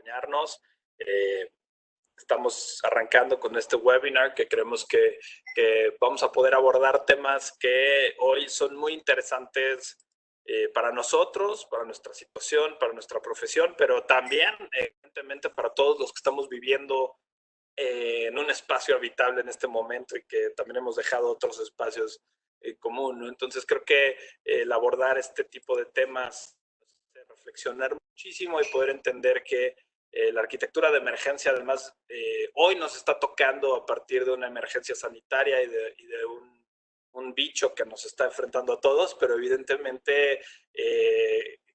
acompañarnos. Estamos arrancando con este webinar que creemos que vamos a poder abordar temas que hoy son muy interesantes para nosotros, para nuestra situación, para nuestra profesión, pero también, evidentemente, para todos los que estamos viviendo en un espacio habitable en este momento y que también hemos dejado otros espacios común, ¿no? Entonces creo que el abordar este tipo de temas, reflexionar muchísimo y poder entender que la arquitectura de emergencia además hoy nos está tocando a partir de una emergencia sanitaria y de un bicho que nos está enfrentando a todos, pero evidentemente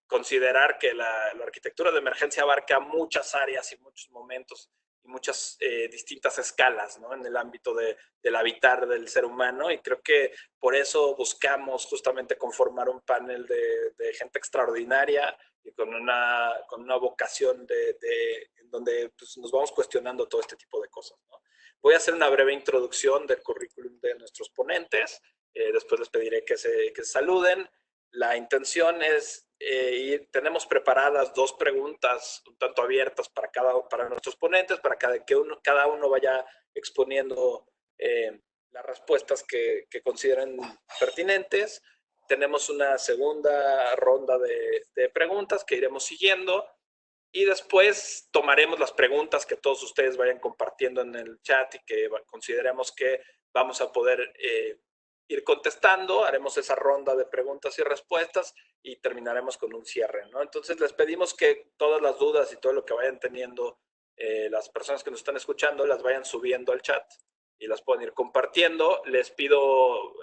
considerar que la arquitectura de emergencia abarca muchas áreas y muchos momentos y muchas distintas escalas, ¿no? En el ámbito del habitar del ser humano, y creo que por eso buscamos justamente conformar un panel de gente extraordinaria y con una vocación en donde pues, nos vamos cuestionando todo este tipo de cosas, ¿no? Voy a hacer una breve introducción del currículum de nuestros ponentes, después les pediré que se saluden. La intención es, tenemos preparadas 2 preguntas un tanto abiertas para nuestros ponentes, para que cada uno vaya exponiendo las respuestas que consideren pertinentes. Tenemos una segunda ronda de preguntas que iremos siguiendo y después tomaremos las preguntas que todos ustedes vayan compartiendo en el chat y que consideremos que vamos a poder ir contestando. Haremos esa ronda de preguntas y respuestas y terminaremos con un cierre, ¿no? Entonces les pedimos que todas las dudas y todo lo que vayan teniendo las personas que nos están escuchando las vayan subiendo al chat y las pueden ir compartiendo. Les pido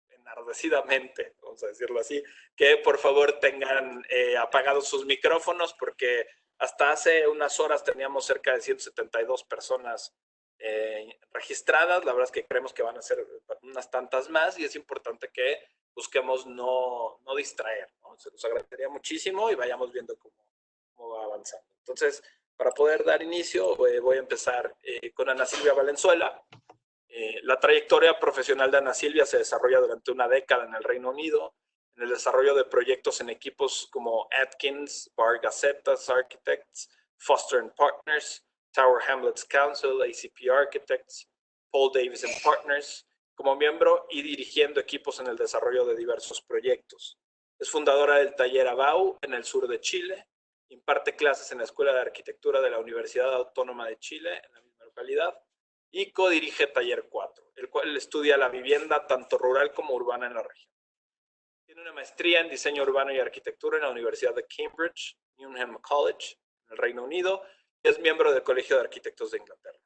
enardecidamente, vamos a decirlo así, que por favor tengan apagados sus micrófonos, porque hasta hace unas horas teníamos cerca de 172 personas registradas. La verdad es que creemos que van a ser unas tantas más y es importante que busquemos no distraer, ¿no? Se nos agradecería muchísimo y vayamos viendo cómo va avanzando. Entonces, para poder dar inicio, voy a empezar con Ana Silvia Valenzuela. La trayectoria profesional de Ana Silvia se desarrolla durante una década en el Reino Unido, en el desarrollo de proyectos en equipos como Atkins, Bar Gacetas Architects, Foster Partners, Tower Hamlets Council, ACP Architects, Paul Davis Partners, como miembro y dirigiendo equipos en el desarrollo de diversos proyectos. Es fundadora del taller ABAU en el sur de Chile, imparte clases en la Escuela de Arquitectura de la Universidad Autónoma de Chile, en la misma localidad, y codirige Taller 4, el cual estudia la vivienda tanto rural como urbana en la región. Tiene una maestría en diseño urbano y arquitectura en la Universidad de Cambridge, Newnham College, en el Reino Unido, y es miembro del Colegio de Arquitectos de Inglaterra.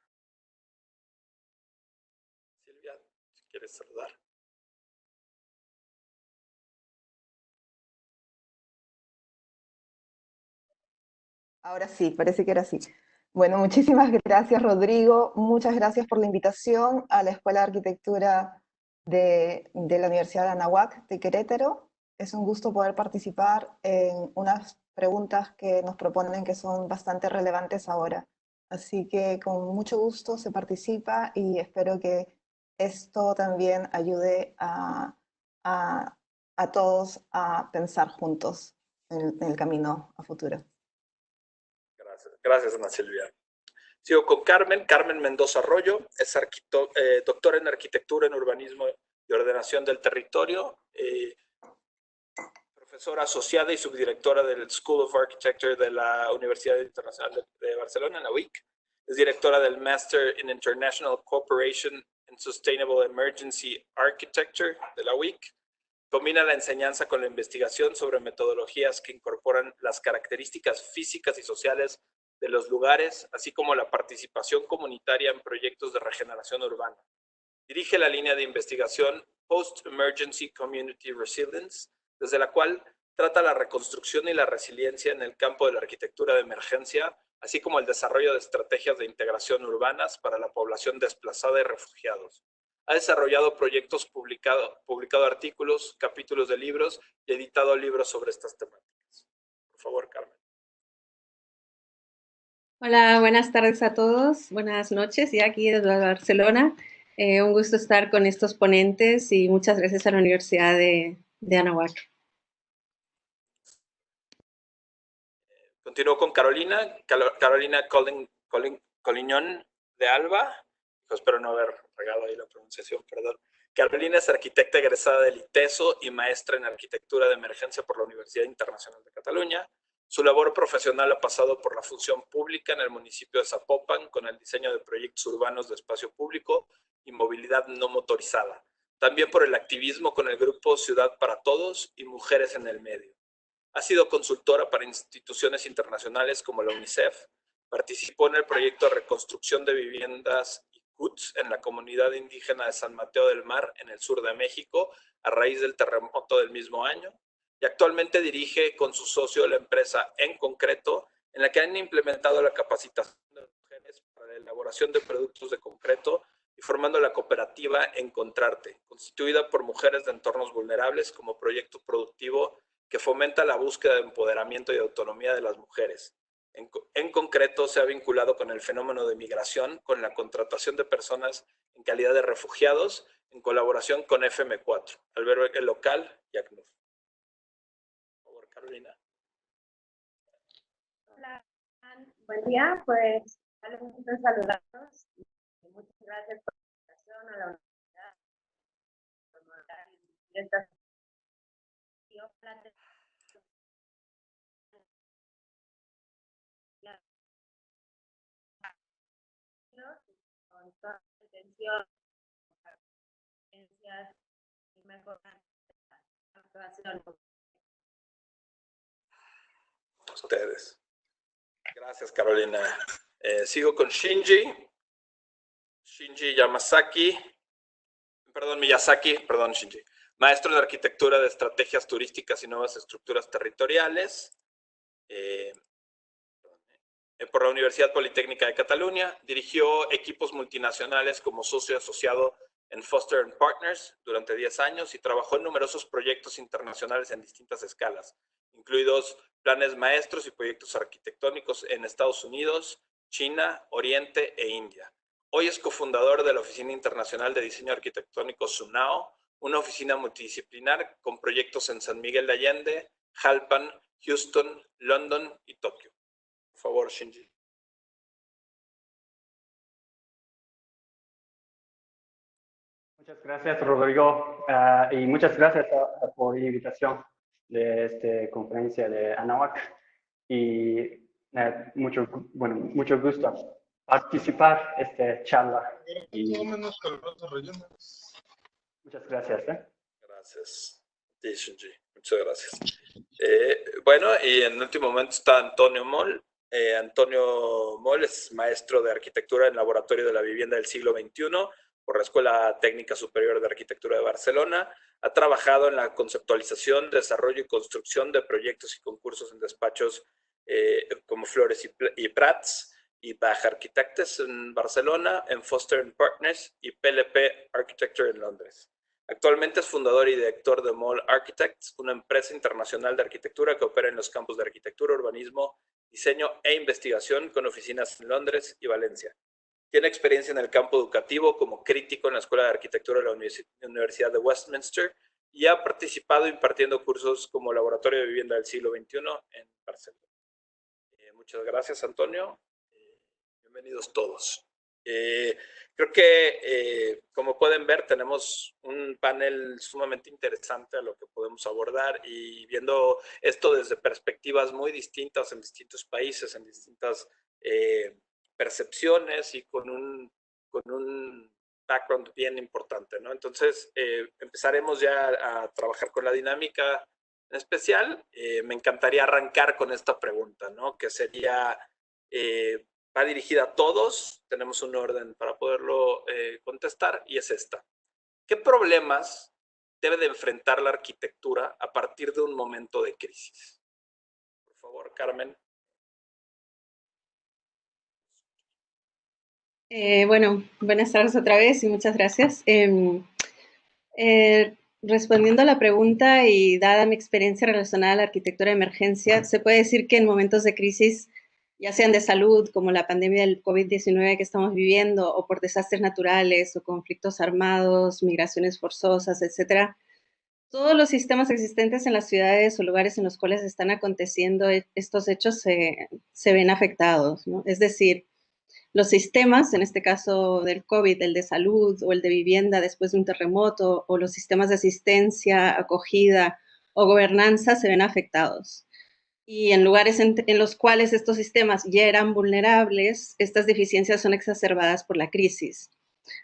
Silvia, si quieres saludar. Ahora sí, parece que era así. Bueno, muchísimas gracias, Rodrigo. Muchas gracias por la invitación a la Escuela de Arquitectura de la Universidad de Anáhuac de Querétaro. Es un gusto poder participar en unas preguntas que nos proponen que son bastante relevantes ahora. Así que con mucho gusto se participa y espero que esto también ayude a todos a pensar juntos en el camino a futuro. Gracias, Ana Silvia. Sigo con Carmen Mendoza Arroyo, es doctora en arquitectura, en urbanismo y ordenación del territorio, profesora asociada y subdirectora del School of Architecture de la Universidad Internacional de Barcelona, en la UIC. Es directora del Master in International Cooperation and Sustainable Emergency Architecture de la UIC. Combina la enseñanza con la investigación sobre metodologías que incorporan las características físicas y sociales de los lugares, así como la participación comunitaria en proyectos de regeneración urbana. Dirige la línea de investigación Post-Emergency Community Resilience, desde la cual trata la reconstrucción y la resiliencia en el campo de la arquitectura de emergencia, así como el desarrollo de estrategias de integración urbanas para la población desplazada y refugiados. Ha desarrollado proyectos, publicado artículos, capítulos de libros y editado libros sobre estas temáticas. Por favor, Carmen. Hola, buenas tardes a todos, buenas noches, ya aquí desde Barcelona. Un gusto estar con estos ponentes y muchas gracias a la Universidad de Anáhuac. Continúo con Carolina Coliñón de Alba. Espero no haber regado ahí la pronunciación, perdón. Carolina es arquitecta egresada del ITESO y maestra en arquitectura de emergencia por la Universidad Internacional de Cataluña. Su labor profesional ha pasado por la función pública en el municipio de Zapopan con el diseño de proyectos urbanos de espacio público y movilidad no motorizada. También por el activismo con el grupo Ciudad para Todos y Mujeres en el Medio. Ha sido consultora para instituciones internacionales como la UNICEF. Participó en el proyecto de reconstrucción de viviendas ICUTS en la comunidad indígena de San Mateo del Mar, en el sur de México, a raíz del terremoto del mismo año. Y actualmente dirige con su socio la empresa En Concreto, en la que han implementado la capacitación de mujeres para la elaboración de productos de concreto y formando la cooperativa Encontrarte, constituida por mujeres de entornos vulnerables como proyecto productivo que fomenta la búsqueda de empoderamiento y autonomía de las mujeres. En concreto, se ha vinculado con el fenómeno de migración, con la contratación de personas en calidad de refugiados, en colaboración con FM4, Albergue Local y ACNUR. Por favor, Carolina. Hola, buen día. Pues, un gusto saludarlos. Muchas gracias por la invitación a la universidad. Con toda la intención, y mejorar la actuación. Ustedes. Gracias, Carolina. Sigo con Shinji Miyazaki, Shinji. Maestro de Arquitectura de Estrategias Turísticas y Nuevas Estructuras Territoriales por la Universidad Politécnica de Cataluña. Dirigió equipos multinacionales como socio asociado en Foster & Partners durante 10 años y trabajó en numerosos proyectos internacionales en distintas escalas, incluidos planes maestros y proyectos arquitectónicos en Estados Unidos, China, Oriente e India. Hoy es cofundador de la Oficina Internacional de Diseño Arquitectónico SUNAO, una oficina multidisciplinar con proyectos en San Miguel de Allende, Jalpan, Houston, London y Tokio. Por favor, Shinji. Muchas gracias, Rodrigo, y muchas gracias por la invitación de esta conferencia de Anahuac. Y mucho gusto participar en esta charla. Muchas gracias. Gracias. Sí, Shinji. Muchas gracias. Bueno, y en el último momento está Antonio Moll. Antonio Moll es maestro de arquitectura en Laboratorio de la Vivienda del Siglo XXI por la Escuela Técnica Superior de Arquitectura de Barcelona. Ha trabajado en la conceptualización, desarrollo y construcción de proyectos y concursos en despachos como Flores y Prats y Bach Architects en Barcelona, en Foster & Partners y PLP Architecture en Londres. Actualmente es fundador y director de Moll Architects, una empresa internacional de arquitectura que opera en los campos de arquitectura, urbanismo, diseño e investigación con oficinas en Londres y Valencia. Tiene experiencia en el campo educativo como crítico en la Escuela de Arquitectura de la Universidad de Westminster y ha participado impartiendo cursos como Laboratorio de Vivienda del Siglo XXI en Barcelona. Muchas gracias, Antonio. Bienvenidos todos. Creo que, como pueden ver, tenemos un panel sumamente interesante a lo que podemos abordar y viendo esto desde perspectivas muy distintas en distintos países, en distintas percepciones y con un background bien importante, ¿no? Entonces, empezaremos ya a trabajar con la dinámica en especial. Me encantaría arrancar con esta pregunta, ¿no? Que sería... va dirigida a todos, tenemos un orden para poderlo contestar y es esta. ¿Qué problemas debe de enfrentar la arquitectura a partir de un momento de crisis? Por favor, Carmen. Bueno, buenas tardes otra vez y muchas gracias. Respondiendo a la pregunta y dada mi experiencia relacionada a la arquitectura de emergencia, se puede decir que en momentos de crisis, ya sean de salud, como la pandemia del COVID-19 que estamos viviendo, o por desastres naturales o conflictos armados, migraciones forzosas, etcétera, todos los sistemas existentes en las ciudades o lugares en los cuales están aconteciendo estos hechos se ven afectados, ¿no? Es decir, los sistemas, en este caso del COVID, el de salud o el de vivienda después de un terremoto, o los sistemas de asistencia, acogida o gobernanza se ven afectados. Y en lugares en los cuales estos sistemas ya eran vulnerables, estas deficiencias son exacerbadas por la crisis.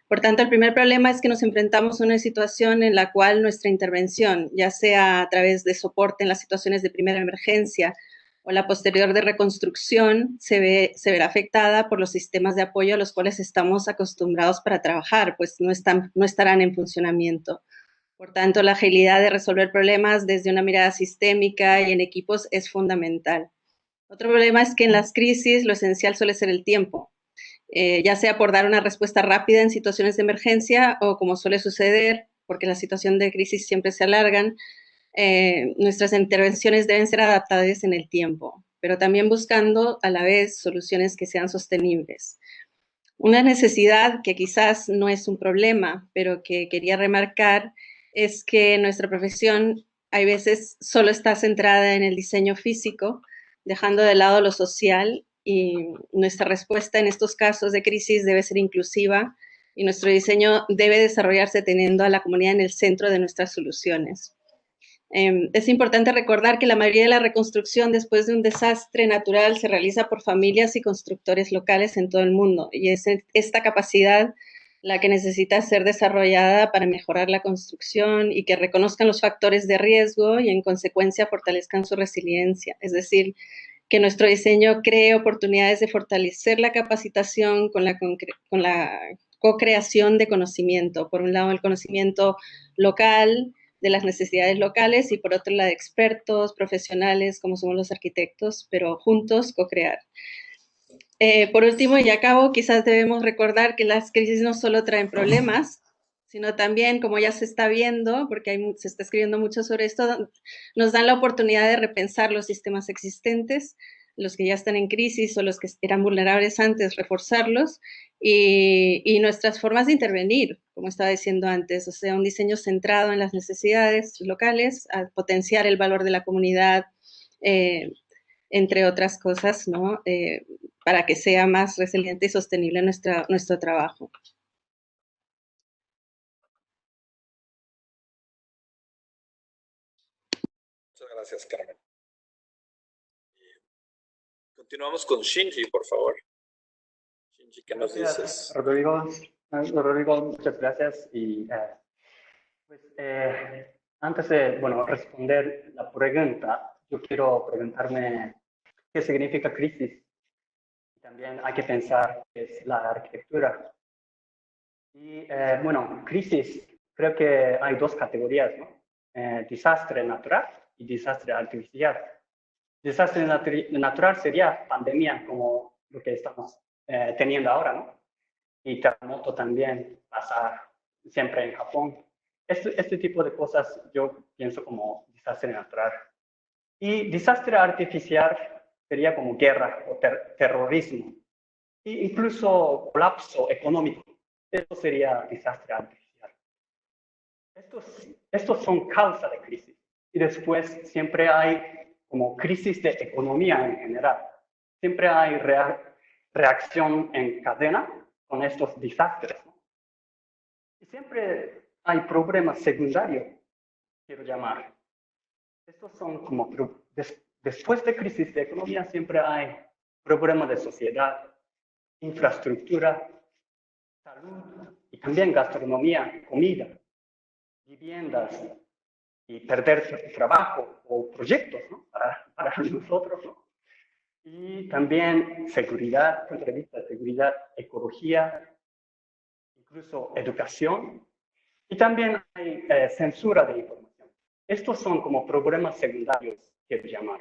Por tanto, el primer problema es que nos enfrentamos a una situación en la cual nuestra intervención, ya sea a través de soporte en las situaciones de primera emergencia o la posterior de reconstrucción, se verá afectada por los sistemas de apoyo a los cuales estamos acostumbrados para trabajar, pues no estarán en funcionamiento. Por tanto, la agilidad de resolver problemas desde una mirada sistémica y en equipos es fundamental. Otro problema es que en las crisis lo esencial suele ser el tiempo. Ya sea por dar una respuesta rápida en situaciones de emergencia o como suele suceder, porque la situación de crisis siempre se alargan, nuestras intervenciones deben ser adaptadas en el tiempo, pero también buscando a la vez soluciones que sean sostenibles. Una necesidad que quizás no es un problema, pero que quería remarcar es que nuestra profesión hay veces solo está centrada en el diseño físico, dejando de lado lo social, y nuestra respuesta en estos casos de crisis debe ser inclusiva y nuestro diseño debe desarrollarse teniendo a la comunidad en el centro de nuestras soluciones. Es importante recordar que la mayoría de la reconstrucción después de un desastre natural se realiza por familias y constructores locales en todo el mundo, y es esta capacidad la que necesita ser desarrollada para mejorar la construcción y que reconozcan los factores de riesgo y en consecuencia fortalezcan su resiliencia. Es decir, que nuestro diseño cree oportunidades de fortalecer la capacitación con la co-creación de conocimiento. Por un lado, el conocimiento local, de las necesidades locales, y por otro la de expertos, profesionales, como somos los arquitectos, pero juntos co-crear. Por último, y acabo, quizás debemos recordar que las crisis no solo traen problemas, sino también, como ya se está viendo, porque se está escribiendo mucho sobre esto, nos dan la oportunidad de repensar los sistemas existentes, los que ya están en crisis o los que eran vulnerables antes, reforzarlos, y nuestras formas de intervenir, como estaba diciendo antes, o sea, un diseño centrado en las necesidades locales, a potenciar el valor de la comunidad, entre otras cosas, ¿no? Para que sea más resiliente y sostenible nuestro trabajo. Muchas gracias, Carmen. Continuamos con Shinji, por favor. Shinji, ¿qué nos dices? Rodrigo, muchas gracias. Y pues, antes de responder la pregunta, yo quiero preguntarme qué significa crisis. También hay que pensar qué es la arquitectura. Y crisis, creo que hay dos categorías, ¿no? Desastre natural y desastre artificial. Desastre natural sería pandemia, como lo que estamos teniendo ahora, ¿no? Y terremoto también pasa siempre en Japón. Este tipo de cosas yo pienso como desastre natural. Y desastre artificial sería como guerra o terrorismo, e incluso colapso económico. Eso sería desastre artificial. Estos son causa de crisis. Y después siempre hay como crisis de economía en general. Siempre hay reacción en cadena con estos desastres, ¿no? Y siempre hay problemas secundarios, quiero llamar. Estos son como, después de crisis de economía siempre hay problemas de sociedad, infraestructura, salud y también gastronomía, comida, viviendas y perder trabajo o proyectos, ¿no? para nosotros, ¿no? Y también seguridad, punto de vista de seguridad, ecología, incluso educación, y también hay censura de información. Estos son como problemas secundarios, quiero llamar.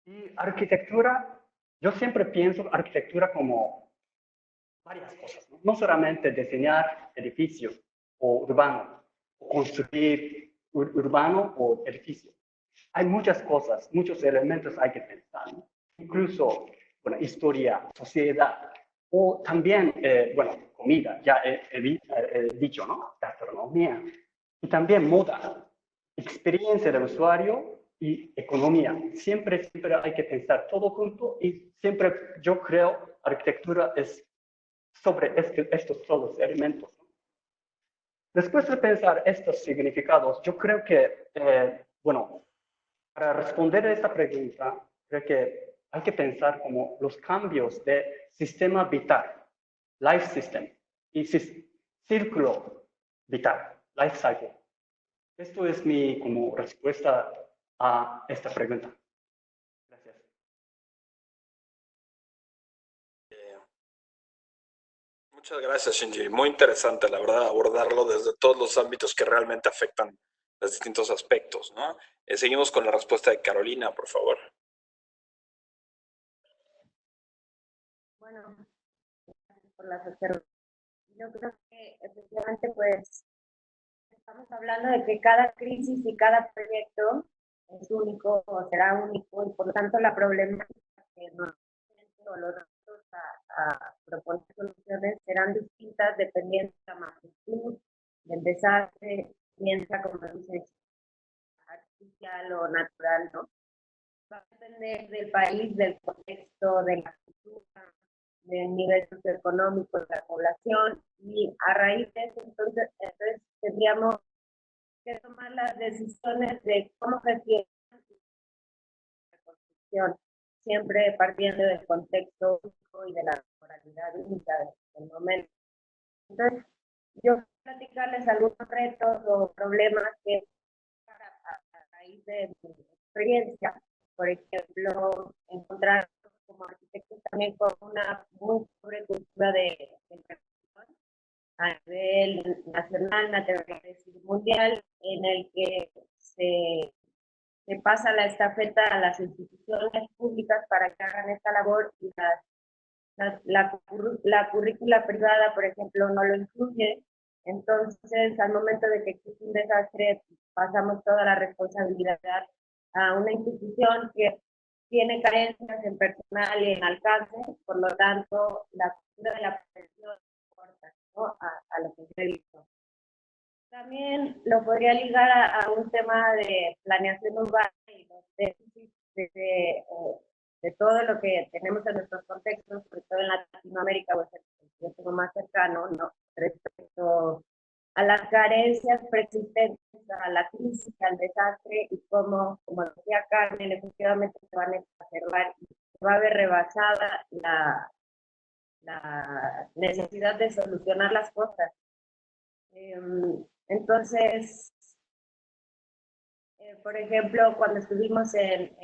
Y arquitectura, yo siempre pienso arquitectura como varias cosas, ¿no? No solamente diseñar edificios o urbano, o construir urbano o edificio. Hay muchas cosas, muchos elementos hay que pensar, ¿no? Incluso, historia, sociedad, o también, comida, ya he dicho, ¿no? Gastronomía. Y también moda, experiencia del usuario y economía. Siempre hay que pensar todo junto y siempre yo creo arquitectura es sobre estos todos elementos. Después de pensar estos significados, yo creo que, bueno, para responder a esta pregunta, creo que hay que pensar como los cambios de sistema vital, life system, y círculo vital, life cycle. Esto es mi como respuesta a esta pregunta. Gracias. Muchas gracias, Shinji. Muy interesante, la verdad, abordarlo desde todos los ámbitos que realmente afectan los distintos aspectos, ¿no? Seguimos con la respuesta de Carolina, por favor. Bueno, gracias por las observaciones. Yo creo que efectivamente, pues, estamos hablando de que cada crisis y cada proyecto es único o será único y por lo tanto la problemática que nos o los retos a proponer soluciones serán distintas dependiendo de la magnitud del desastre, piensa como dice, artificial o natural, ¿no? Va a depender del país, del contexto, de la cultura, del nivel socioeconómico de la población y a raíz de eso entonces tendríamos que tomar las decisiones de cómo gestionar la construcción, siempre partiendo del contexto único y de la moralidad única del momento. Entonces, yo voy a platicarles algunos retos o problemas que a raíz de mi experiencia, por ejemplo, encontrar como arquitectos también con una muy pobre cultura de inversión a nivel nacional, me atrevería a decir mundial, en el que se pasa la estafeta a las instituciones públicas para que hagan esta labor y la currícula privada, por ejemplo, no lo incluye. Entonces, al momento de que existe un desastre, pasamos toda la responsabilidad a una institución que tiene carencias en personal y en alcance, por lo tanto, la cultura de la prevención importa, ¿no? a lo que yo he visto. También lo podría ligar a un tema de planeación urbana y los déficits de todo lo que tenemos en nuestros contextos, sobre todo en Latinoamérica, o sea, yo tengo más cercano, ¿no? Respecto a las carencias persistentes, a la crisis, al desastre y cómo, como decía Carmen, efectivamente se van a exacerbar y se va a ver rebasada la necesidad de solucionar las cosas. Entonces, por ejemplo, cuando estuvimos en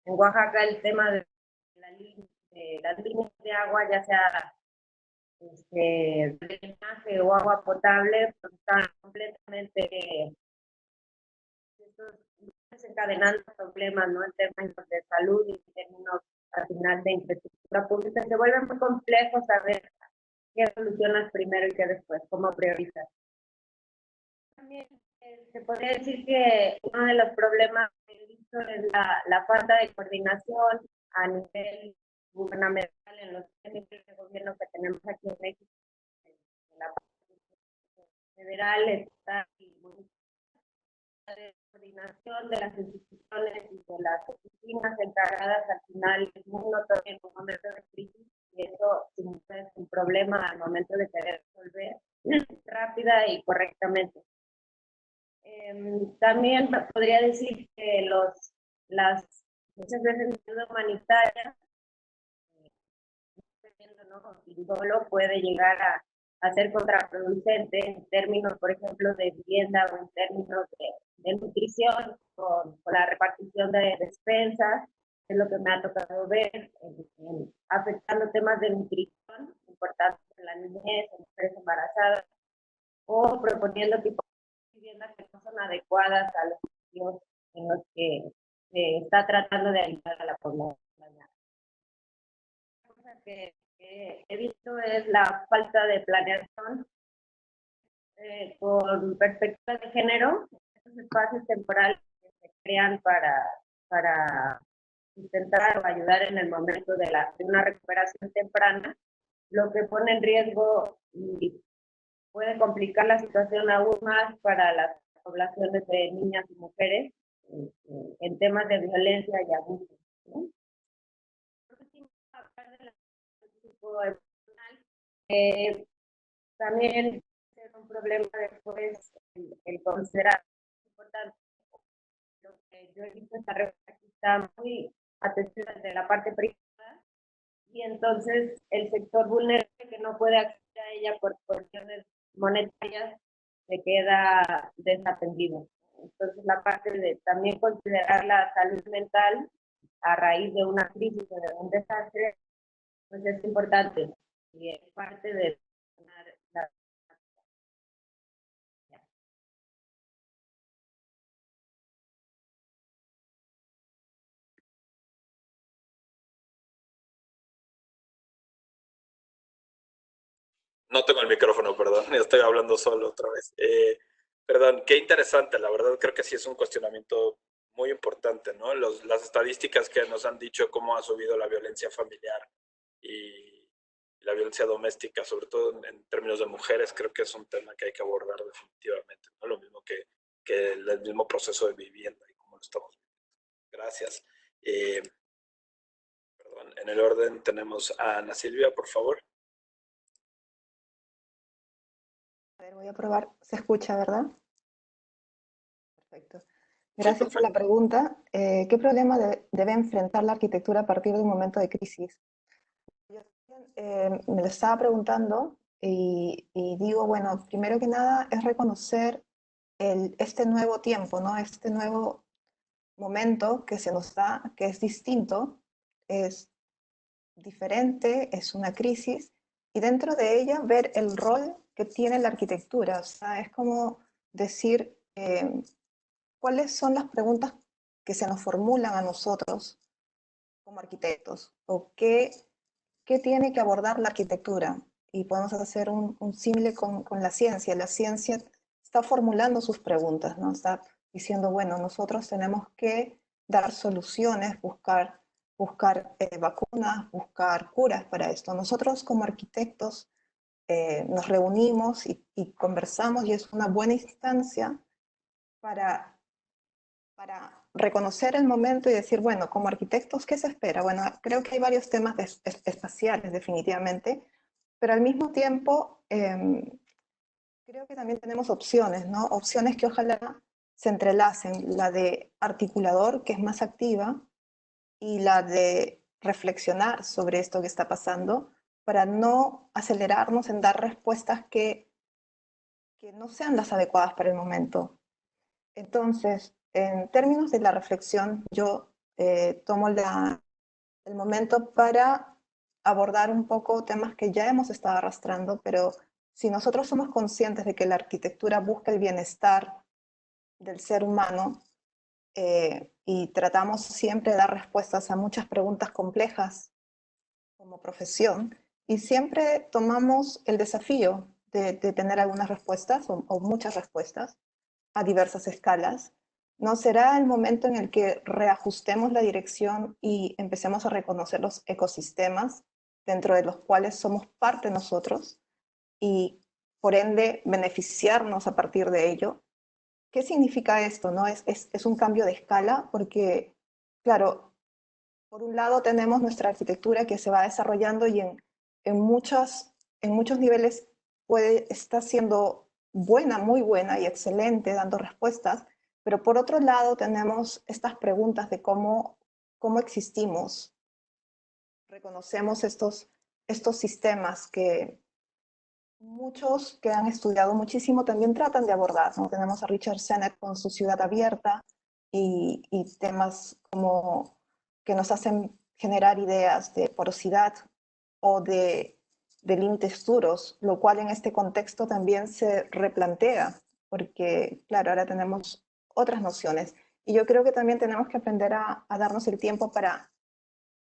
Oaxaca, el tema de las líneas de agua, ya sea drenaje o agua potable, pues están completamente desencadenando problemas, ¿no? En términos de salud y en términos al final de infraestructura pública. Se vuelve muy complejo saber qué solucionas primero y qué después, cómo priorizas. También se podría decir que uno de los problemas que he visto es la falta de coordinación a nivel gubernamental en los niveles de gobierno que tenemos aquí en México, en la parte federal, estatal y municipal, de coordinación de las instituciones y de las oficinas encargadas al final es muy notorio en un momento de crisis y eso es un problema al momento de querer resolver rápida y correctamente. También podría decir que muchas veces la ayuda humanitaria, ¿no? Y solo puede llegar a ser contraproducente en términos, por ejemplo, de vivienda o en términos de nutrición, con la repartición de despensas, es lo que me ha tocado ver, afectando temas de nutrición importantes en la niñez, en mujeres embarazadas, o proponiendo tipos de viviendas que no son adecuadas a los objetivos en los que se está tratando de ayudar a la población. Una cosa que he visto es la falta de planeación con perspectiva de género, estos espacios temporales que se crean para intentar o ayudar en el momento de una recuperación temprana, lo que pone en riesgo y puede puede complicar la situación aún más para las poblaciones de niñas y mujeres en temas de violencia y abuso, ¿no? Por último, hablar de la tipo emocional, también es un problema después el considerar importante. Lo que yo he visto esta respuesta está muy atendida desde la parte privada y entonces el sector vulnerable que no puede acceder a ella por cuestiones monetarias se queda desatendido. Entonces la parte de también considerar la salud mental a raíz de una crisis o de un desastre, pues es importante y es parte de la. No tengo el micrófono, perdón, estoy hablando solo otra vez. Perdón, qué interesante, la verdad creo que sí es un cuestionamiento muy importante, ¿no? Las estadísticas que nos han dicho cómo ha subido la violencia familiar y la violencia doméstica, sobre todo en términos de mujeres, creo que es un tema que hay que abordar definitivamente, ¿no? Lo mismo que el mismo proceso de vivienda y cómo lo estamos viviendo. Gracias. Perdón, en el orden tenemos a Ana Silvia, por favor. A ver, voy a probar. Se escucha, ¿verdad? Perfecto. Sí, Gracias por la perfecto. pregunta. ¿Qué problema debe enfrentar la arquitectura a partir de un momento de crisis? Yo me lo estaba preguntando y digo, bueno, primero que nada es reconocer este nuevo tiempo, ¿no? Este nuevo momento que se nos da, que es distinto, es diferente, es una crisis, y dentro de ella ver el rol que tiene la arquitectura. O sea, es como decir, ¿cuáles son las preguntas que se nos formulan a nosotros como arquitectos? ¿O qué tiene que abordar la arquitectura? Y podemos hacer un símile con la ciencia. La ciencia está formulando sus preguntas, ¿no? Está diciendo, bueno, nosotros tenemos que dar soluciones, buscar vacunas, buscar curas para esto. Nosotros como arquitectos nos reunimos y conversamos y es una buena instancia para reconocer el momento y decir, bueno, como arquitectos, ¿qué se espera? Bueno, creo que hay varios temas espaciales definitivamente, pero al mismo tiempo creo que también tenemos opciones, ¿no? Opciones que ojalá se entrelacen, la de articulador, que es más activa, y la de reflexionar sobre esto que está pasando para no acelerarnos en dar respuestas que no sean las adecuadas para el momento. Entonces, en términos de la reflexión, yo tomo el momento para abordar un poco temas que ya hemos estado arrastrando, pero si nosotros somos conscientes de que la arquitectura busca el bienestar del ser humano y tratamos siempre de dar respuestas a muchas preguntas complejas como profesión, y siempre tomamos el desafío de tener algunas respuestas o muchas respuestas a diversas escalas, ¿no será el momento en el que reajustemos la dirección y empecemos a reconocer los ecosistemas dentro de los cuales somos parte nosotros y por ende beneficiarnos a partir de ello? ¿Qué significa esto? ¿No? Es un cambio de escala porque, claro, por un lado tenemos nuestra arquitectura que se va desarrollando y en muchos niveles está siendo buena, muy buena y excelente, dando respuestas, pero por otro lado tenemos estas preguntas de cómo existimos, reconocemos estos sistemas que muchos que han estudiado muchísimo también tratan de abordar, ¿no? Tenemos a Richard Sennett con su ciudad abierta y temas como que nos hacen generar ideas de porosidad o de límites duros, lo cual en este contexto también se replantea, porque claro, ahora tenemos otras nociones. Y yo creo que también tenemos que aprender a darnos el tiempo para,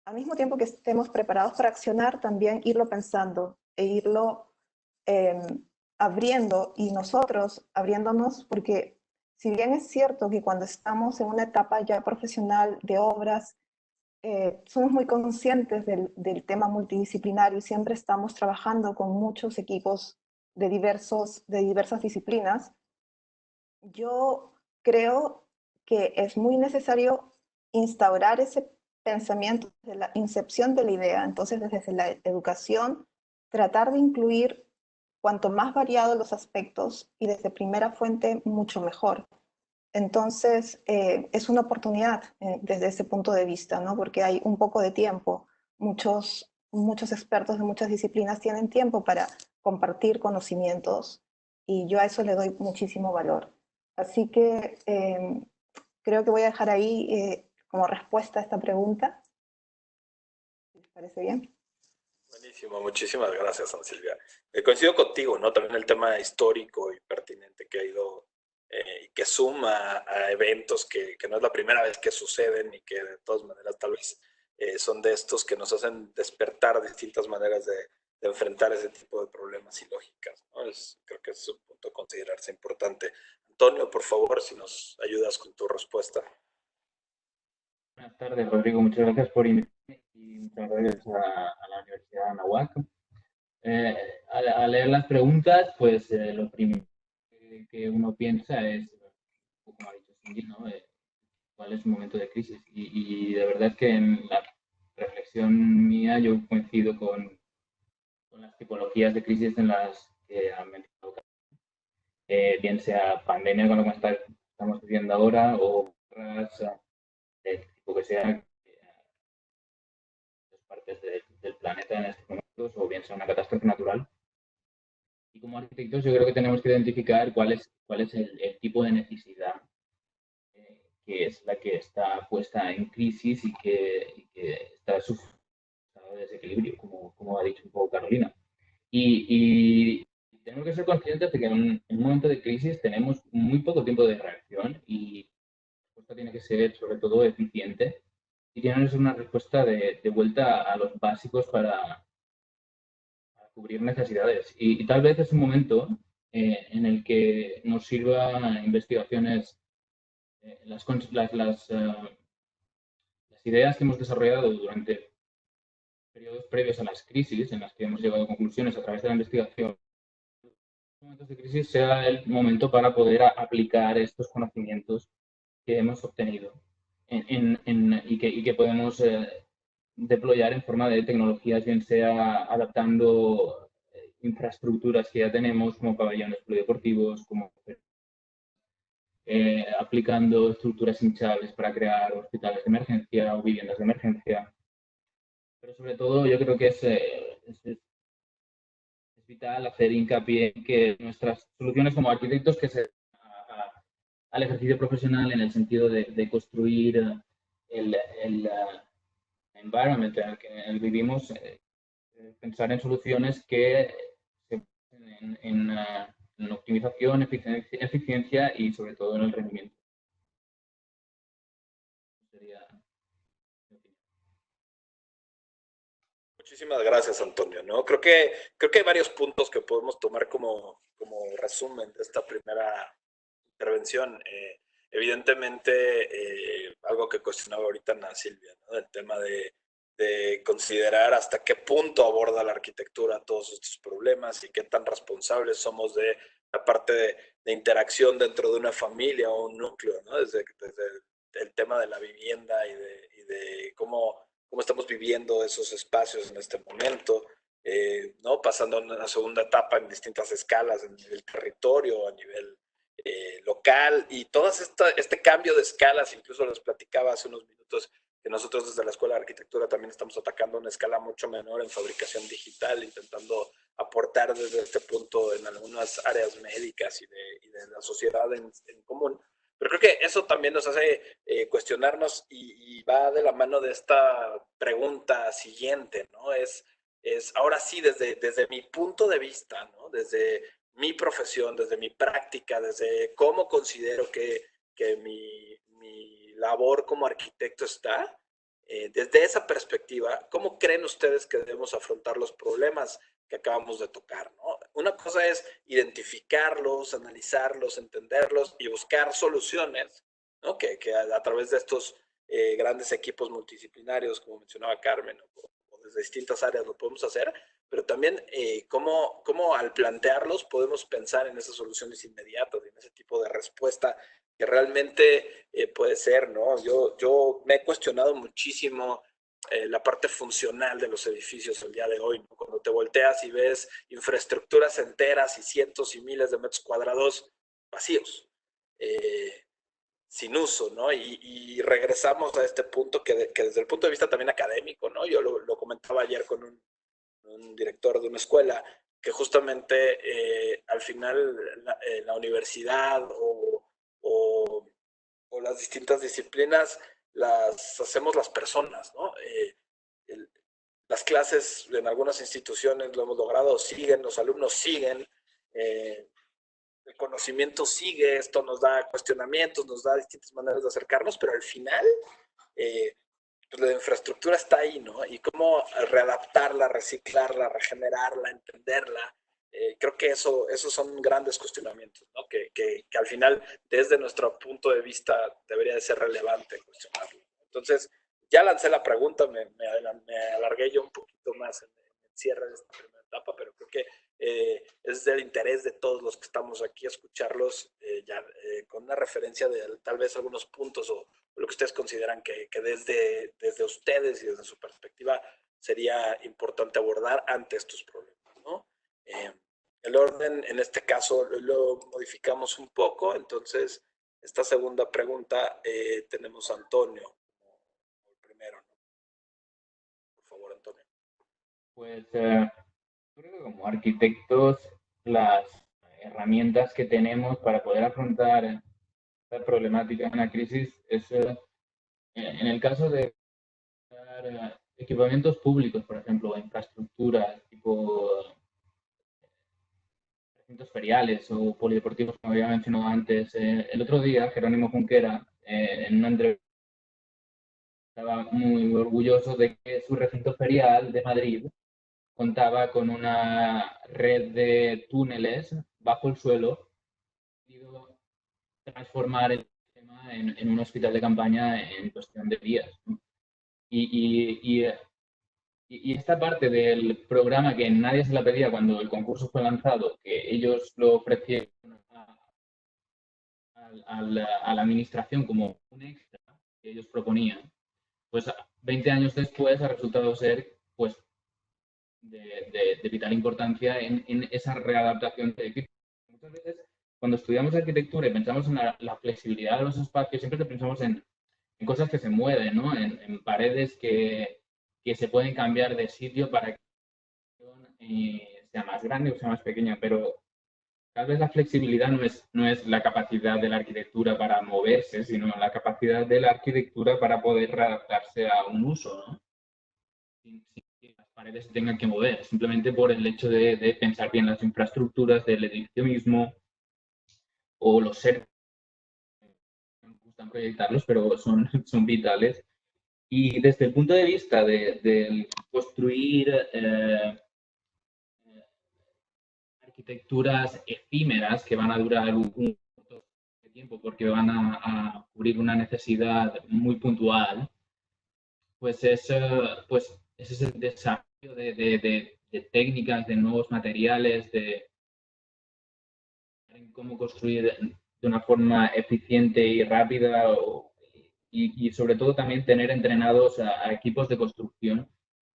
al mismo tiempo que estemos preparados para accionar, también irlo pensando e irlo eh, abriendo y nosotros abriéndonos, porque si bien es cierto que cuando estamos en una etapa ya profesional de obras, somos muy conscientes del tema multidisciplinario y siempre estamos trabajando con muchos equipos de diversas disciplinas, yo creo que es muy necesario instaurar ese pensamiento de la incepción de la idea. Entonces, desde la educación, tratar de incluir cuanto más variados los aspectos y desde primera fuente, mucho mejor. Entonces, es una oportunidad desde ese punto de vista, ¿no? Porque hay un poco de tiempo. Muchos expertos de muchas disciplinas tienen tiempo para compartir conocimientos y yo a eso le doy muchísimo valor. Así que creo que voy a dejar ahí como respuesta a esta pregunta. ¿Les parece bien? Buenísimo, muchísimas gracias, Ana Silvia. Coincido contigo, ¿no? También el tema histórico y pertinente que ha ido y que suma a eventos que no es la primera vez que suceden y que de todas maneras tal vez son de estos que nos hacen despertar distintas maneras de enfrentar ese tipo de problemas y lógicas, ¿no? Creo que es un punto a considerarse importante. Antonio, por favor, si nos ayudas con tu respuesta. Buenas tardes, Rodrigo. Muchas gracias por invitarme y muchas gracias a la Universidad de Anáhuac. Al leer las preguntas, pues lo primero que uno piensa es, como ha dicho Cindy, ¿no? ¿Cuál es un momento de crisis? Y de verdad que en la reflexión mía yo coincido con las tipologías de crisis en las que han mencionado, bien sea pandemia con lo que estamos viviendo ahora o del tipo que sea, partes del planeta en estos momentos, o bien sea una catástrofe natural. Y como arquitectos yo creo que tenemos que identificar cuál es el tipo de necesidad que es la que está puesta en crisis y que está sufriendo de desequilibrio, como ha dicho un poco Carolina. Y tenemos que ser conscientes de que en un momento de crisis tenemos muy poco tiempo de reacción y la respuesta tiene que ser sobre todo eficiente y tiene que ser una respuesta de vuelta a los básicos para cubrir necesidades. Y tal vez es un momento en el que nos sirva investigaciones, las ideas que hemos desarrollado durante periodos previos a las crisis, en las que hemos llegado a conclusiones a través de la investigación. En momentos de crisis sea el momento para poder aplicar estos conocimientos que hemos obtenido y que podemos deployar en forma de tecnologías, bien sea adaptando infraestructuras que ya tenemos, como pabellones polideportivos, como aplicando estructuras hinchables para crear hospitales de emergencia o viviendas de emergencia. Pero sobre todo yo creo que es vital hacer hincapié en que nuestras soluciones como arquitectos que se al ejercicio profesional en el sentido de construir el environment en el que vivimos, pensar en soluciones que se basen en optimización, eficiencia y sobre todo en el rendimiento. Muchísimas gracias, Antonio, ¿no? Creo que hay varios puntos que podemos tomar como resumen de esta primera intervención. Evidentemente, algo que cuestionaba ahorita Ana Silvia, ¿no? El tema de considerar hasta qué punto aborda la arquitectura todos estos problemas y qué tan responsables somos de la parte de interacción dentro de una familia o un núcleo, ¿no? Desde el tema de la vivienda y de cómo estamos viviendo esos espacios en este momento, ¿no? Pasando a una segunda etapa en distintas escalas, a nivel territorio, a nivel local, y todo este cambio de escalas, incluso les platicaba hace unos minutos que nosotros desde la Escuela de Arquitectura también estamos atacando una escala mucho menor en fabricación digital, intentando aportar desde este punto en algunas áreas médicas y de la sociedad en común. Pero creo que eso también nos hace cuestionarnos y va de la mano de esta pregunta siguiente, ¿no? Es ahora sí, desde mi punto de vista, ¿no? Desde mi profesión, desde mi práctica, desde cómo considero que mi labor como arquitecto está, desde esa perspectiva, ¿cómo creen ustedes que debemos afrontar los problemas que acabamos de tocar, ¿no? Una cosa es identificarlos, analizarlos, entenderlos y buscar soluciones, ¿no? Que a través de estos grandes equipos multidisciplinarios, como mencionaba Carmen, o desde distintas áreas lo podemos hacer, pero también cómo al plantearlos podemos pensar en esas soluciones inmediatas, en ese tipo de respuesta que realmente puede ser, ¿no? Yo me he cuestionado muchísimo la parte funcional de los edificios el día de hoy, ¿no? Cuando te volteas y ves infraestructuras enteras y cientos y miles de metros cuadrados vacíos, sin uso, ¿no? Y regresamos a este punto que desde el punto de vista también académico, ¿no? Yo lo comentaba ayer con un director de una escuela, que justamente al final la universidad o las distintas disciplinas las hacemos las personas, ¿no? Las clases en algunas instituciones lo hemos logrado, siguen, los alumnos siguen, el conocimiento sigue, esto nos da cuestionamientos, nos da distintas maneras de acercarnos, pero al final pues la infraestructura está ahí, ¿no? Y cómo readaptarla, reciclarla, regenerarla, entenderla. Creo que esos son grandes cuestionamientos, ¿no? Que al final, desde nuestro punto de vista, debería de ser relevante cuestionarlo. Entonces, ya lancé la pregunta, me alargué yo un poquito más en el cierre de esta primera etapa, pero creo que es del interés de todos los que estamos aquí escucharlos ya con una referencia de tal vez algunos puntos o lo que ustedes consideran que desde ustedes y desde su perspectiva sería importante abordar ante estos problemas, ¿no? El orden, en este caso, lo modificamos un poco, entonces, esta segunda pregunta tenemos a Antonio como el primero, ¿no? Por favor, Antonio. Pues creo que como arquitectos las herramientas que tenemos para poder afrontar esta problemática, una crisis, es en el caso de equipamientos públicos, por ejemplo, infraestructuras tipo recintos feriales o polideportivos, como había mencionado antes. El otro día, Jerónimo Junquera, en una entrevista, estaba muy orgulloso de que su recinto ferial de Madrid contaba con una red de túneles bajo el suelo y transformar el sistema en un hospital de campaña en cuestión de días, ¿no? Y esta parte del programa que nadie se la pedía cuando el concurso fue lanzado, que ellos lo ofrecieron a la administración como un extra que ellos proponían, pues 20 años después ha resultado ser pues de vital importancia en esa readaptación de equipos. Muchas veces cuando estudiamos arquitectura y pensamos en la flexibilidad de los espacios, siempre pensamos en cosas que se mueven, ¿no? En paredes que se pueden cambiar de sitio para que sea más grande o sea más pequeña, pero tal vez la flexibilidad no es la capacidad de la arquitectura para moverse, sino la capacidad de la arquitectura para poder readaptarse a un uso, ¿no? Sin que las paredes se tengan que mover, simplemente por el hecho de pensar bien las infraestructuras del edificio mismo o los servicios. Me gustan proyectarlos, pero son vitales. Y desde el punto de vista de construir arquitecturas efímeras que van a durar un tiempo porque van a cubrir una necesidad muy puntual, pues pues ese es el desarrollo de técnicas, de nuevos materiales, de cómo construir de una forma eficiente y rápida y sobre todo también tener entrenados a equipos de construcción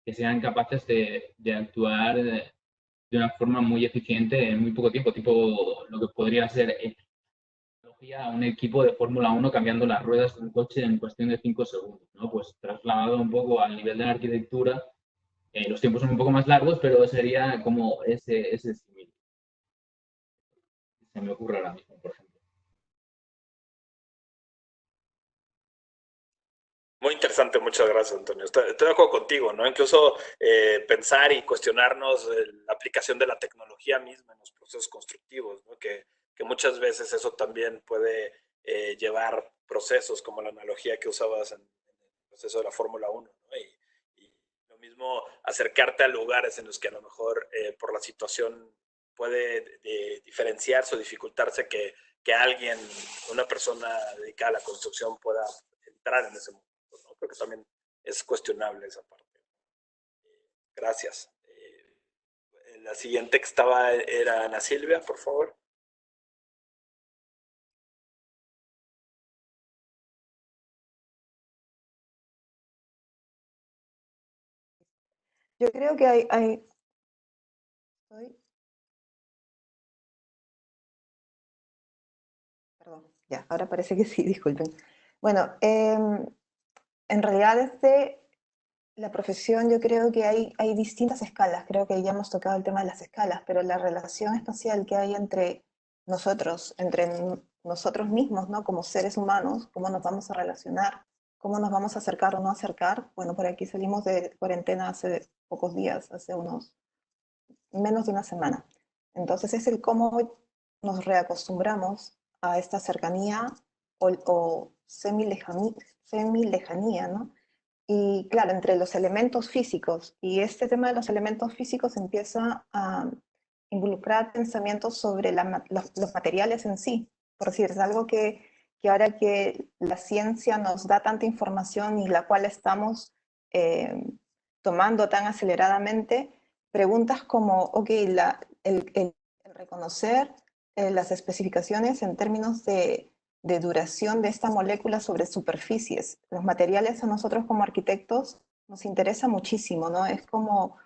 que sean capaces de actuar de una forma muy eficiente en muy poco tiempo, tipo lo que podría ser a un equipo de Fórmula 1 cambiando las ruedas de un coche en cuestión de 5 segundos, ¿no? Pues trasladado un poco al nivel de la arquitectura, los tiempos son un poco más largos, pero sería como ese símil. Se me ocurre ahora mismo, por ejemplo. Muy interesante, muchas gracias, Antonio. Estoy de acuerdo contigo, ¿no? Incluso pensar y cuestionarnos la aplicación de la tecnología misma en los procesos constructivos, ¿no? Que muchas veces eso también puede llevar procesos como la analogía que usabas en el proceso de la Fórmula 1, ¿no? Y lo mismo acercarte a lugares en los que a lo mejor por la situación puede diferenciarse o dificultarse que alguien, una persona dedicada a la construcción pueda entrar en ese mundo, ¿no? Creo que también es cuestionable esa parte. Gracias. La siguiente que estaba era Ana Silvia, por favor. Yo creo que Perdón, ya, ahora parece que sí, disculpen. Bueno, en realidad la profesión yo creo que hay distintas escalas, creo que ya hemos tocado el tema de las escalas, pero la relación espacial que hay entre nosotros mismos, ¿no? Como seres humanos, cómo nos vamos a relacionar, cómo nos vamos a acercar o no acercar. Bueno, por aquí salimos de cuarentena hace pocos días, hace menos de una semana. Entonces es el cómo nos reacostumbramos a esta cercanía o semi-lejanía, ¿no? Y claro, entre los elementos físicos y este tema de los elementos físicos empieza a involucrar pensamientos sobre los materiales en sí. Por decir, es algo que ahora que la ciencia nos da tanta información y la cual estamos eh, tomando tan aceleradamente, preguntas como, ok, el reconocer las especificaciones en términos de duración de esta molécula sobre superficies. Los materiales a nosotros como arquitectos nos interesa muchísimo, ¿no? Es como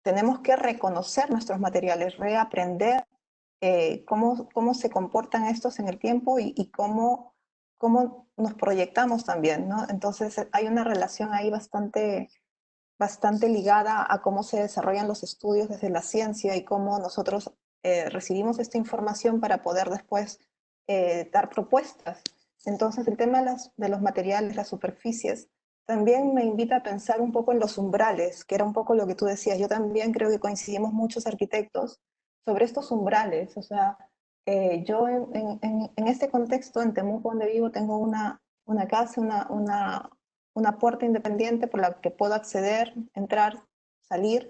tenemos que reconocer nuestros materiales, reaprender cómo se comportan estos en el tiempo y cómo nos proyectamos también, ¿no? Entonces hay una relación ahí bastante ligada a cómo se desarrollan los estudios desde la ciencia y cómo nosotros recibimos esta información para poder después dar propuestas. Entonces el tema de los materiales, las superficies, también me invita a pensar un poco en los umbrales, que era un poco lo que tú decías. Yo también creo que coincidimos muchos arquitectos sobre estos umbrales. O sea, yo en este contexto, en Temuco, donde vivo, tengo una casa, una puerta independiente por la que puedo acceder, entrar, salir,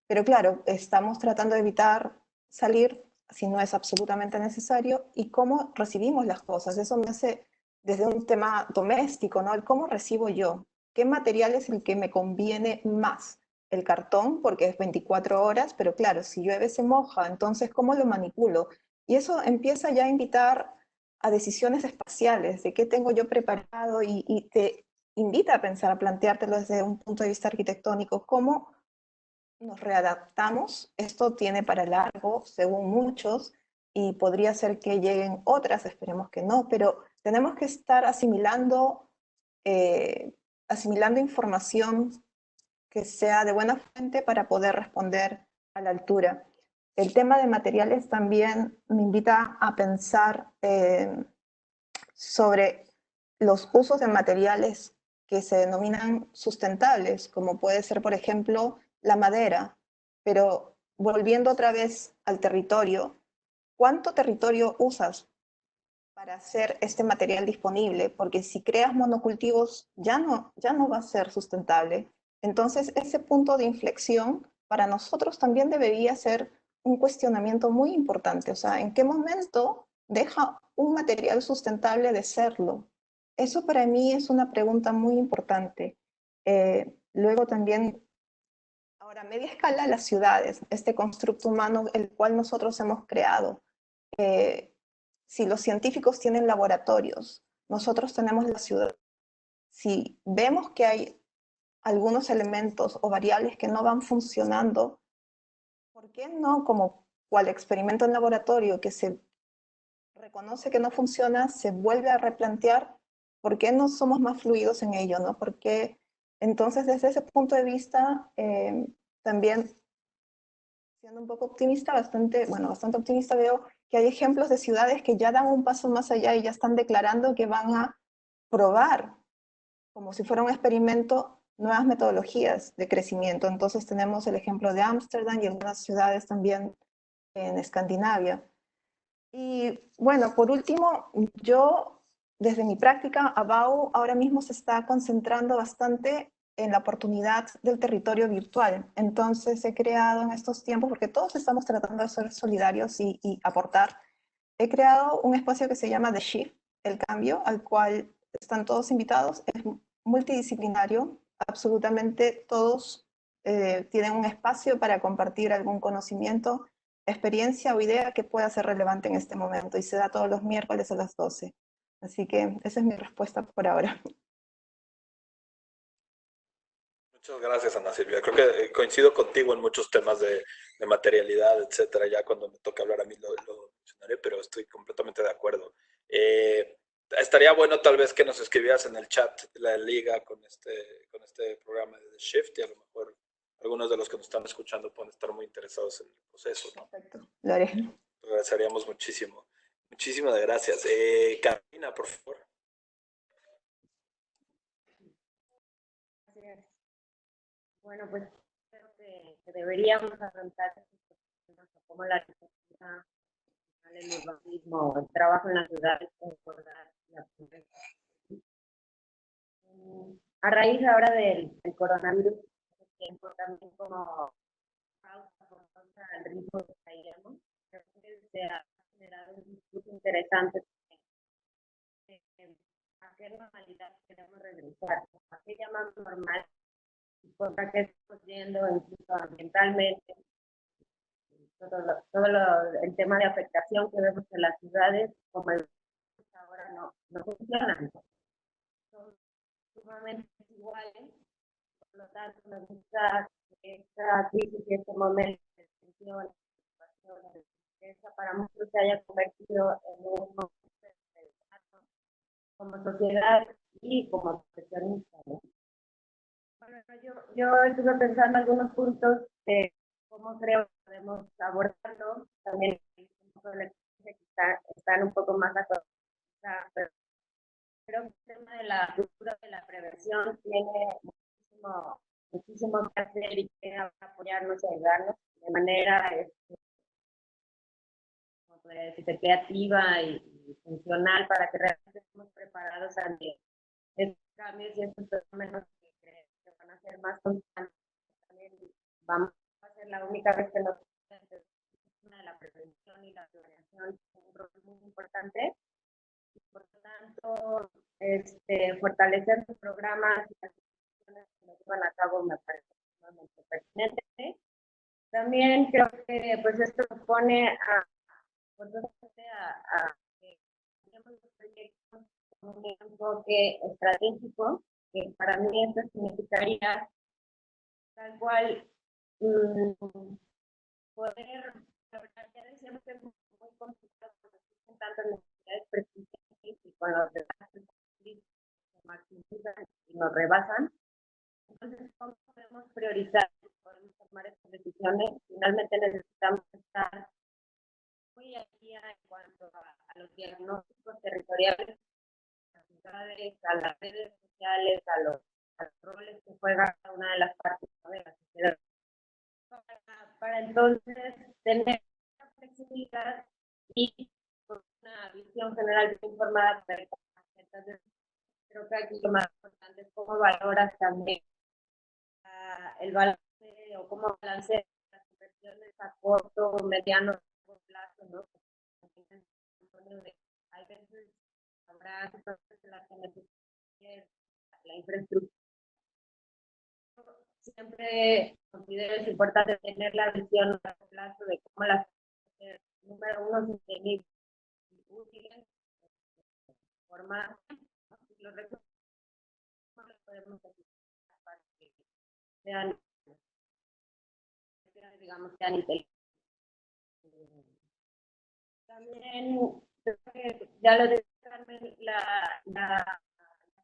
pero claro, estamos tratando de evitar salir si no es absolutamente necesario y cómo recibimos las cosas. Eso me hace desde un tema doméstico, ¿no? El cómo recibo yo, qué material es el que me conviene más. El cartón, porque es 24 horas, pero claro, si llueve se moja, entonces ¿cómo lo manipulo? Y eso empieza ya a invitar a decisiones espaciales, de qué tengo yo preparado y te invita a pensar, a planteártelo desde un punto de vista arquitectónico, cómo nos readaptamos. Esto tiene para largo, según muchos, y podría ser que lleguen otras, esperemos que no, pero tenemos que estar asimilando información que sea de buena fuente para poder responder a la altura. El tema de materiales también me invita a pensar sobre los usos de materiales que se denominan sustentables, como puede ser, por ejemplo, la madera. Pero volviendo otra vez al territorio, ¿cuánto territorio usas para hacer este material disponible? Porque si creas monocultivos, ya no va a ser sustentable. Entonces, ese punto de inflexión para nosotros también debería ser un cuestionamiento muy importante. O sea, ¿en qué momento deja un material sustentable de serlo? Eso para mí es una pregunta muy importante. Luego también, ahora, a media escala, las ciudades, este constructo humano el cual nosotros hemos creado. Si los científicos tienen laboratorios, nosotros tenemos la ciudad. Si vemos que hay algunos elementos o variables que no van funcionando, ¿por qué no, como cual experimento en laboratorio que se reconoce que no funciona, se vuelve a replantear? ¿Por qué no somos más fluidos en ello? ¿No? Porque entonces, desde ese punto de vista, también siendo un poco optimista, bastante optimista, veo que hay ejemplos de ciudades que ya dan un paso más allá y ya están declarando que van a probar, como si fuera un experimento, nuevas metodologías de crecimiento. Entonces tenemos el ejemplo de Ámsterdam y algunas ciudades también en Escandinavia. Y bueno, por último, yo desde mi práctica, ABAU ahora mismo se está concentrando bastante en la oportunidad del territorio virtual. Entonces he creado en estos tiempos, porque todos estamos tratando de ser solidarios y aportar, he creado un espacio que se llama The Shift, el cambio, al cual están todos invitados. Es multidisciplinario, absolutamente todos tienen un espacio para compartir algún conocimiento, experiencia o idea que pueda ser relevante en este momento, y se da todos los miércoles a las 12. Así que esa es mi respuesta por ahora. Muchas gracias, Ana Silvia. Creo que coincido contigo en muchos temas de materialidad, etcétera. Ya cuando me toque hablar a mí lo mencionaré, pero estoy completamente de acuerdo. Estaría bueno tal vez que nos escribieras en el chat la liga con este programa de The Shift, y a lo mejor algunos de los que nos están escuchando pueden estar muy interesados en el proceso, ¿no? Perfecto, lo haré. Te agradeceríamos muchísimo. Muchísimas gracias. Carolina, por favor. Gracias. Bueno, pues creo que deberíamos afrontar temas como la arquitectura, el urbanismo, el trabajo en las ciudades, recordar la pobreza. A raíz ahora del coronavirus, tiempo también como pausa por causa del ritmo que traíamos, creo que se ha generado un discurso interesante de a qué normalidad queremos regresar, a qué llamamos normal, y contra qué estamos yendo, incluso ambientalmente, el tema de afectación que vemos en las ciudades, como el ahora no funcionan, son sumamente iguales. Por lo tanto, me gusta que esta crisis y este momento de tensión, de tristeza, para muchos se haya convertido en un momento de desarrollo como sociedad y como profesionistas, ¿no? Bueno, yo estuve pensando algunos puntos de cómo creo que podemos abordarlo. También un poco de que están un poco más actualizadas, pero creo que el tema de la cultura de la prevención tiene muchísimo que hacer y que apoyarnos y ayudarnos de manera creativa y funcional para que realmente estemos preparados ante estos cambios y estos fenómenos que van a ser más constantes. También va a ser la única vez que nos de la prevención y la prevención es un rol muy importante. Por lo tanto, fortalecer los programas y las instituciones que nos llevan a cabo me parece sumamente pertinente. También creo que pues esto nos pone a que tenemos los proyectos con un enfoque estratégico, que para mí esto significaría tal cual poder, ya decíamos que es muy complicado porque existen tantas necesidades persistentes y con los desastres se maximizan y nos rebasan. Entonces, ¿cómo podemos priorizar? Podemos tomar estas decisiones. Finalmente necesitamos estar muy al día en cuanto a los diagnósticos territoriales, a las ciudades, a las redes sociales, a los roles que juega cada una de las partes de la sociedad. Para entonces tener una flexibilidad y una visión general bien informada. Entonces, creo que aquí lo más importante es cómo valoras también el balance o cómo balancear las inversiones a corto, mediano plazo, ¿no? Hay veces habrá situaciones en las que necesitas la infraestructura. Siempre considero es importante tener la visión a largo plazo de cómo las número uno sostenibles y útiles, formar los recursos que los podemos utilizar para que sean, digamos, sean inteligentes. También, ya lo decía Carmen, la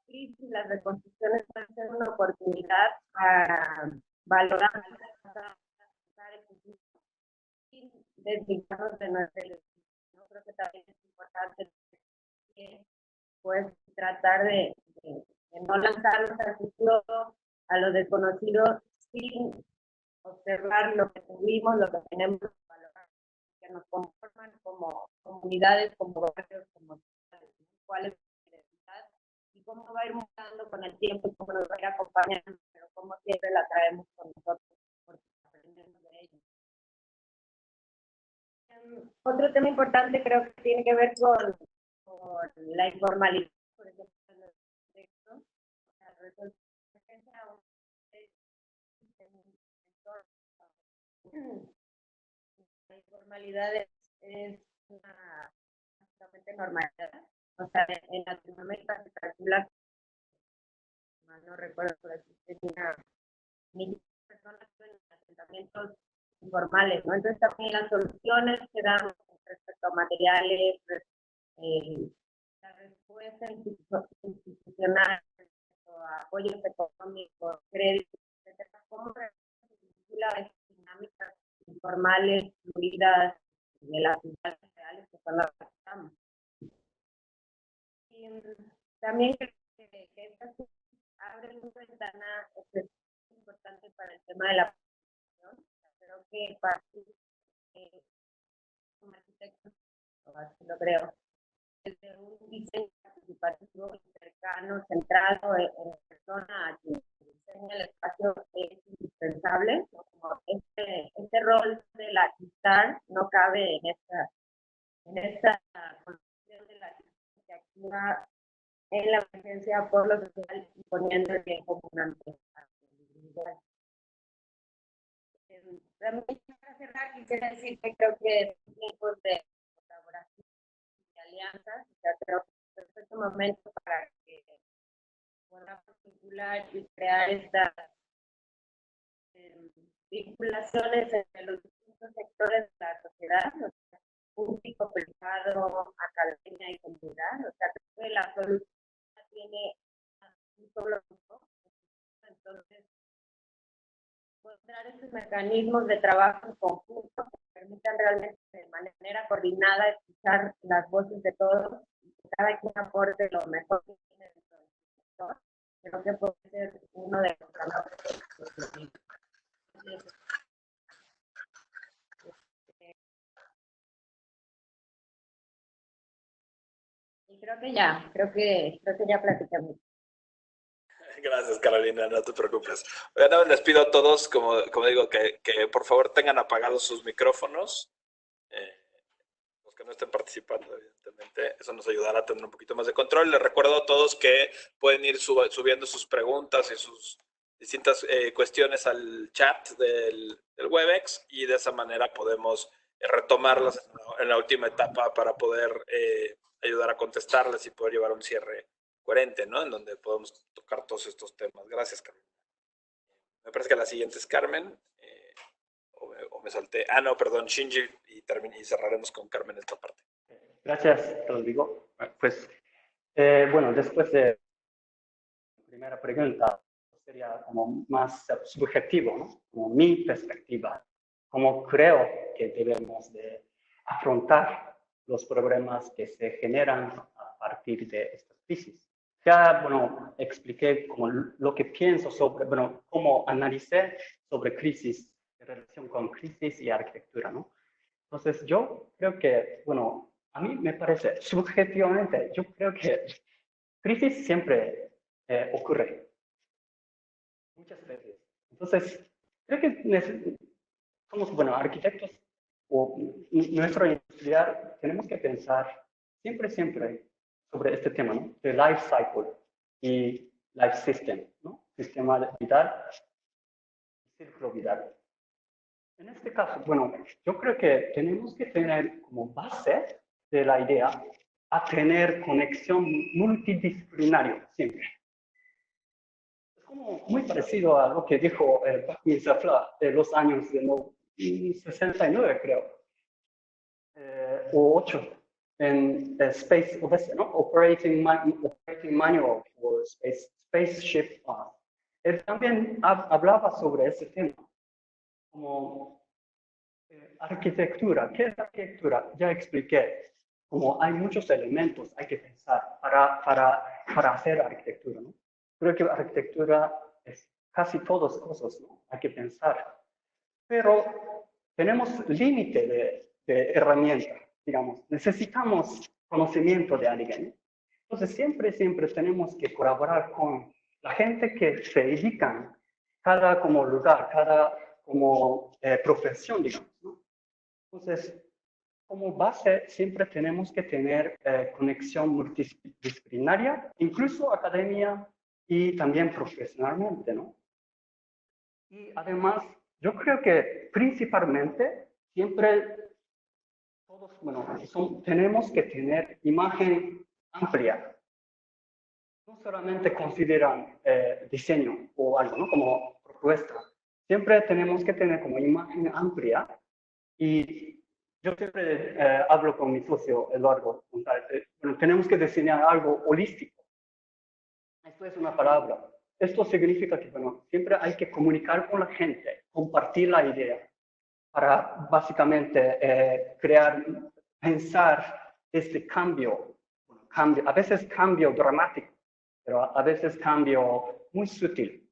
crisis, las reconstrucciones pueden ser una oportunidad para valorar el futuro sin desligarnos de nuestra elección. Yo creo que también es importante pues tratar de no lanzarnos al futuro, a lo desconocido, sin observar lo que tuvimos, lo que tenemos que valorar, que nos conforman como comunidades, como barrios, como ciudades, cuál es la identidad y cómo va a ir mutando con el tiempo y cómo nos va a ir acompañando, pero como siempre la traemos con nosotros, porque aprendemos de ellos. Otro tema importante creo que tiene que ver con la informalidad, por ejemplo, en el texto, La informalidad es una básicamente normalidad. O sea, en Latinoamérica se calcula, mal no recuerdo, pero existe una millones de personas en asentamientos informales, ¿no? Entonces también las soluciones que dan respecto a materiales, la respuesta institucional, a apoyos económicos, créditos, etcétera, cómo se vincula a estas dinámicas informales, fluidas, de las ciudades reales que son las que estamos. Y también creo que estas abren una ventana importante para el tema de la producción. Creo que para como arquitectos, así lo creo, desde un diseño participativo, cercano, centrado en la persona a quien diseña el espacio es indispensable, ¿no? Como este rol del arquitecto no cabe en esta concepción de la arquitectura que actúa en la emergencia por lo social y poniendo el bien común ante la individual. También para cerrar, quisiera decir que creo que es tiempos de colaboración y alianzas, o sea, creo que es un perfecto momento para que podamos vincular y crear estas vinculaciones entre los distintos sectores de la sociedad, o sea, público, privado, academia y comunidad. O sea, creo que la solución tiene un solo grupo. Entonces, encontrar estos mecanismos de trabajo en conjunto que permitan realmente de manera coordinada escuchar las voces de todos y que cada quien aporte lo mejor que tiene dentro del sector. Creo que puede ser uno de los trabajos. Y creo que ya platicamos. Gracias, Carolina, no te preocupes. Bueno, les pido a todos, como digo, que por favor tengan apagados sus micrófonos. Los que no estén participando, evidentemente. Eso nos ayudará a tener un poquito más de control. Les recuerdo a todos que pueden ir subiendo sus preguntas y sus distintas cuestiones al chat del Webex y de esa manera podemos retomarlas en la última etapa para poder ayudar a contestarles y poder llevar un cierre coherente, ¿no? En donde podemos tocar todos estos temas. Gracias, Carmen. Me parece que la siguiente es Carmen. O me salté. Ah, no, perdón, Shinji. Y cerraremos con Carmen esta parte. Gracias, Rodrigo. Pues, bueno, después de la primera pregunta, sería como más subjetivo, ¿no? Como mi perspectiva, como creo que debemos de afrontar los problemas que se generan a partir de estas crisis. Ya, bueno, expliqué como lo que pienso sobre, bueno, cómo analicé sobre crisis, en relación con crisis y arquitectura, ¿no? Entonces, yo creo que, bueno, a mí me parece, subjetivamente, yo creo que crisis siempre ocurre, muchas veces. Entonces, creo que somos, bueno, arquitectos o nuestro industrial, tenemos que pensar siempre sobre este tema, ¿no? De life cycle y life system, ¿no? Sistema vital y círculo vital. En este caso, bueno, yo creo que tenemos que tener como base de la idea a tener conexión multidisciplinaria siempre. Es como muy parecido a lo que dijo Bakmi Zafla de los años de 69, creo, o 8, en Space Odyssey, ¿no? Operating Manual for Spaceship Earth. Él también hablaba sobre ese tema. Como arquitectura. ¿Qué es arquitectura? Ya expliqué. Como hay muchos elementos hay que pensar para hacer arquitectura, ¿no? Creo que arquitectura es casi todas cosas, ¿no? Hay que pensar. Pero tenemos límite de herramientas, digamos. Necesitamos conocimiento de alguien. Entonces siempre tenemos que colaborar con la gente que se dedican cada como lugar, cada como profesión, digamos, ¿no? Entonces, como base siempre tenemos que tener conexión multidisciplinaria, incluso academia y también profesionalmente, ¿no? Y además, yo creo que principalmente, siempre todos, bueno, tenemos que tener imagen amplia. No solamente consideran diseño o algo, ¿no? Como propuesta. Siempre tenemos que tener como imagen amplia y yo siempre hablo con mi socio Eduardo González. Bueno, tenemos que diseñar algo holístico. Esto es una palabra. Esto significa que, bueno, siempre hay que comunicar con la gente, compartir la idea para básicamente crear, pensar este cambio, a veces cambio dramático, pero a veces cambio muy sutil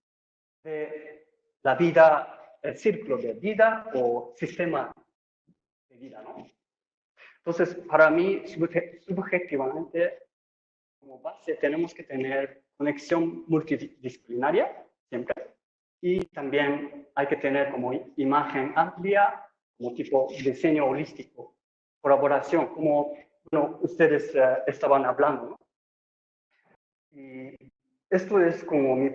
de la vida, el círculo de vida o sistema de vida, ¿no? Entonces, para mí, subjetivamente, como base, tenemos que tener conexión multidisciplinaria, siempre, y también hay que tener como imagen amplia, como tipo diseño holístico, colaboración, como bueno, ustedes estaban hablando, ¿no? Y esto es como mi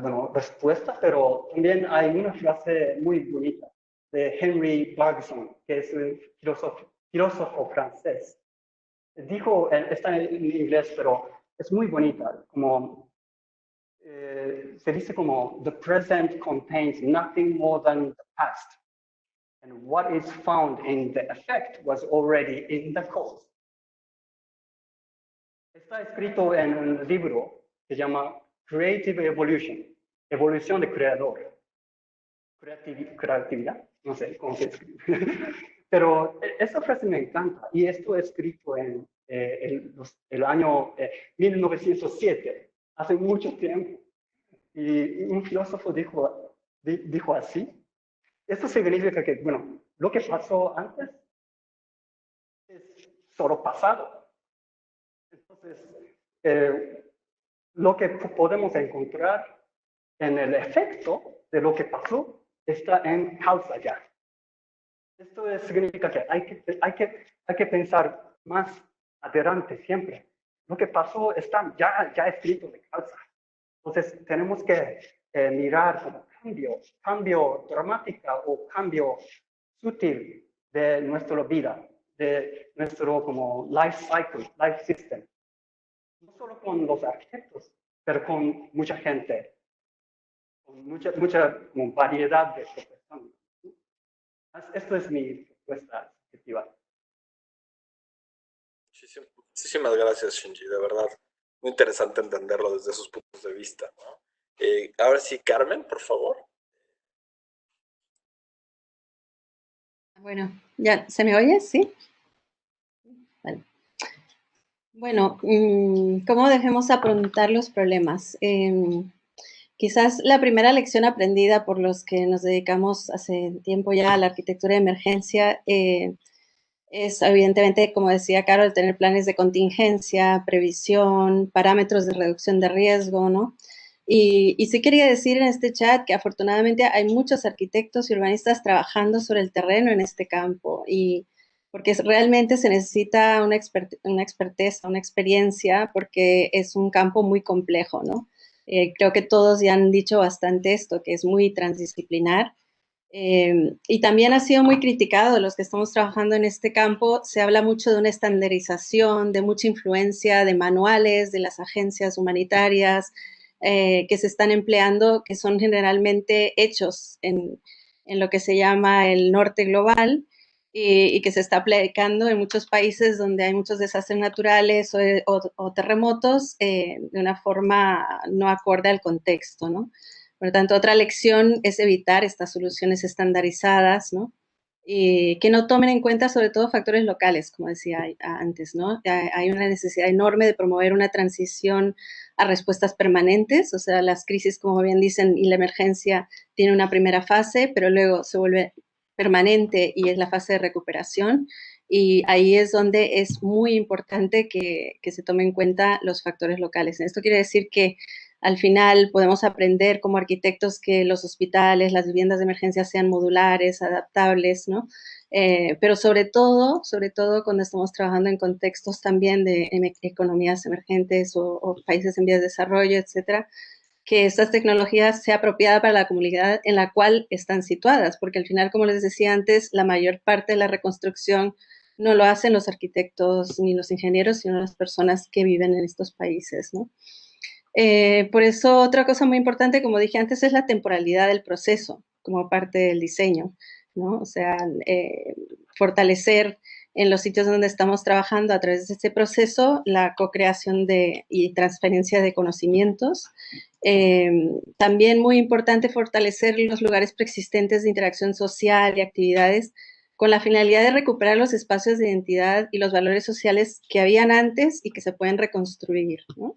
bueno, respuesta, pero también hay una frase muy bonita de Henry Bergson, que es un filósofo francés. Dijo, está en inglés, pero es muy bonita, como se dice como, the present contains nothing more than the past, and what is found in the effect was already in the cause. Está escrito en un libro que se llama Creative Evolution, evolución de creador, creatividad, no sé cómo se escribe. Pero esa frase me encanta y esto es escrito en el año 1907, hace mucho tiempo. Y un filósofo dijo así. Esto significa que, bueno, lo que pasó antes es solo pasado. Entonces, lo que podemos encontrar en el efecto de lo que pasó está en causa ya. Esto significa que hay que pensar más adelante siempre. Lo que pasó está ya escrito de causa. Entonces, tenemos que mirar como cambio dramático o cambio sutil de nuestra vida, de nuestro como life cycle, life system. No solo con los arquitectos, pero con mucha gente, con mucha como variedad de personas. Esto es mi respuesta objetiva. Muchísimas gracias, Shinji, de verdad. Muy interesante entenderlo desde esos puntos de vista, ¿no? Ahora sí, Carmen, por favor. Bueno, ¿ya se me oye? ¿Sí? Vale. Bueno, ¿cómo debemos afrontar los problemas? Quizás la primera lección aprendida por los que nos dedicamos hace tiempo ya a la arquitectura de emergencia es evidentemente, como decía Carol, tener planes de contingencia, previsión, parámetros de reducción de riesgo, ¿no? Y sí quería decir en este chat que afortunadamente hay muchos arquitectos y urbanistas trabajando sobre el terreno en este campo y porque realmente se necesita una experteza, una experiencia, porque es un campo muy complejo, ¿no? Creo que todos ya han dicho bastante esto, que es muy transdisciplinar. Y también ha sido muy criticado los que estamos trabajando en este campo. Se habla mucho de una estandarización, de mucha influencia de manuales de las agencias humanitarias que se están empleando, que son generalmente hechos en lo que se llama el norte global y que se está aplicando en muchos países donde hay muchos desastres naturales o terremotos de una forma no acorde al contexto, ¿no? Por lo tanto, otra lección es evitar estas soluciones estandarizadas, ¿no? Y que no tomen en cuenta sobre todo factores locales, como decía antes, ¿no? Hay una necesidad enorme de promover una transición a respuestas permanentes, o sea, las crisis, como bien dicen, y la emergencia tiene una primera fase, pero luego se vuelve permanente y es la fase de recuperación. Y ahí es donde es muy importante que se tomen en cuenta los factores locales. Esto quiere decir que al final podemos aprender como arquitectos que los hospitales, las viviendas de emergencia sean modulares, adaptables, ¿no? Pero sobre todo cuando estamos trabajando en contextos también de economías emergentes o países en vías de desarrollo, etcétera, que estas tecnologías sea apropiada para la comunidad en la cual están situadas, porque al final, como les decía antes, la mayor parte de la reconstrucción no lo hacen los arquitectos ni los ingenieros, sino las personas que viven en estos países, ¿no? Por eso, otra cosa muy importante, como dije antes, es la temporalidad del proceso como parte del diseño, ¿no? O sea, fortalecer en los sitios donde estamos trabajando a través de este proceso la co-creación y transferencia de conocimientos. También muy importante fortalecer los lugares preexistentes de interacción social y actividades con la finalidad de recuperar los espacios de identidad y los valores sociales que habían antes y que se pueden reconstruir, ¿no?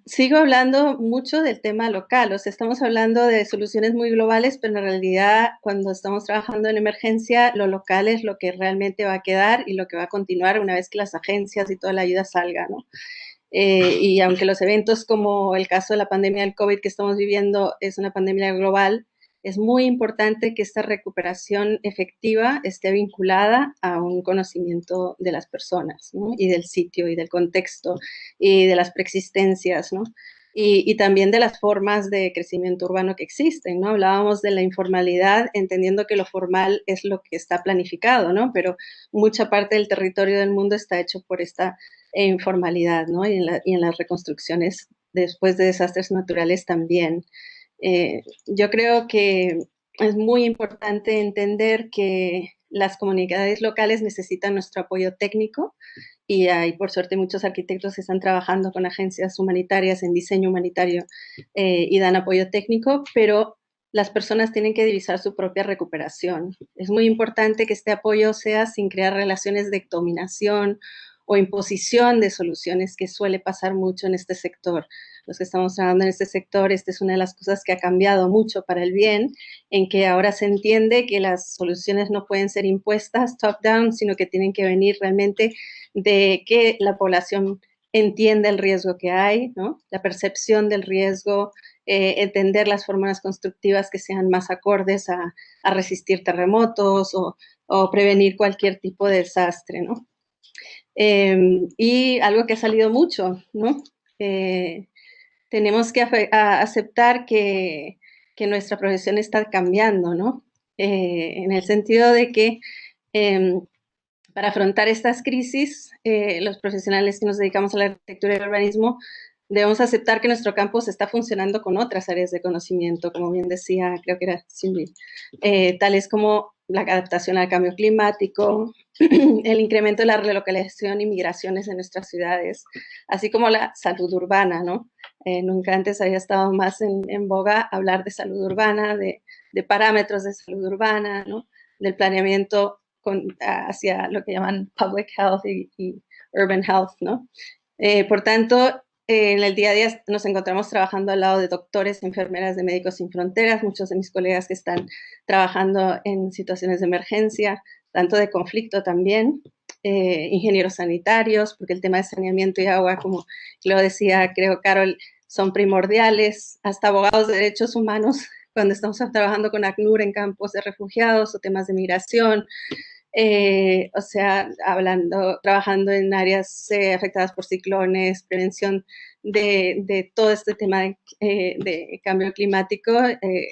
Sigo hablando mucho del tema local, o sea, estamos hablando de soluciones muy globales, pero en realidad cuando estamos trabajando en emergencia, lo local es lo que realmente va a quedar y lo que va a continuar una vez que las agencias y toda la ayuda salga, ¿no? Y aunque los eventos como el caso de la pandemia del COVID que estamos viviendo es una pandemia global, es muy importante que esta recuperación efectiva esté vinculada a un conocimiento de las personas, ¿no? Y del sitio y del contexto y de las preexistencias, ¿no? Y también de las formas de crecimiento urbano que existen, ¿no? Hablábamos de la informalidad, entendiendo que lo formal es lo que está planificado, ¿no? Pero mucha parte del territorio del mundo está hecho por esta informalidad, ¿no? Y en las reconstrucciones después de desastres naturales también. Yo creo que es muy importante entender que las comunidades locales necesitan nuestro apoyo técnico y hay, por suerte, muchos arquitectos que están trabajando con agencias humanitarias en diseño humanitario y dan apoyo técnico, pero las personas tienen que divisar su propia recuperación. Es muy importante que este apoyo sea sin crear relaciones de dominación o imposición de soluciones que suele pasar mucho en este sector. Los que estamos trabajando en este sector, esta es una de las cosas que ha cambiado mucho para el bien, en que ahora se entiende que las soluciones no pueden ser impuestas top-down, sino que tienen que venir realmente de que la población entienda el riesgo que hay, ¿no? La percepción del riesgo, entender las fórmulas constructivas que sean más acordes a resistir terremotos o prevenir cualquier tipo de desastre, ¿no? Y algo que ha salido mucho, ¿no? Tenemos que aceptar que nuestra profesión está cambiando, ¿no? En el sentido de que para afrontar estas crisis, los profesionales que nos dedicamos a la arquitectura y el urbanismo debemos aceptar que nuestro campus está funcionando con otras áreas de conocimiento, como bien decía, creo que era Cindy, tales como la adaptación al cambio climático, el incremento de la relocalización y migraciones en nuestras ciudades, así como la salud urbana, ¿no? Nunca antes había estado más en boga hablar de salud urbana, de parámetros de salud urbana, ¿no? Del planeamiento hacia lo que llaman public health y urban health, ¿no? Por tanto, en el día a día nos encontramos trabajando al lado de doctores, enfermeras de Médicos Sin Fronteras, muchos de mis colegas que están trabajando en situaciones de emergencia, tanto de conflicto también, ingenieros sanitarios, porque el tema de saneamiento y agua, como lo decía, creo, Carol, son primordiales, hasta abogados de derechos humanos, cuando estamos trabajando con ACNUR en campos de refugiados o temas de migración, o sea, trabajando en áreas afectadas por ciclones, prevención de todo este tema de cambio climático,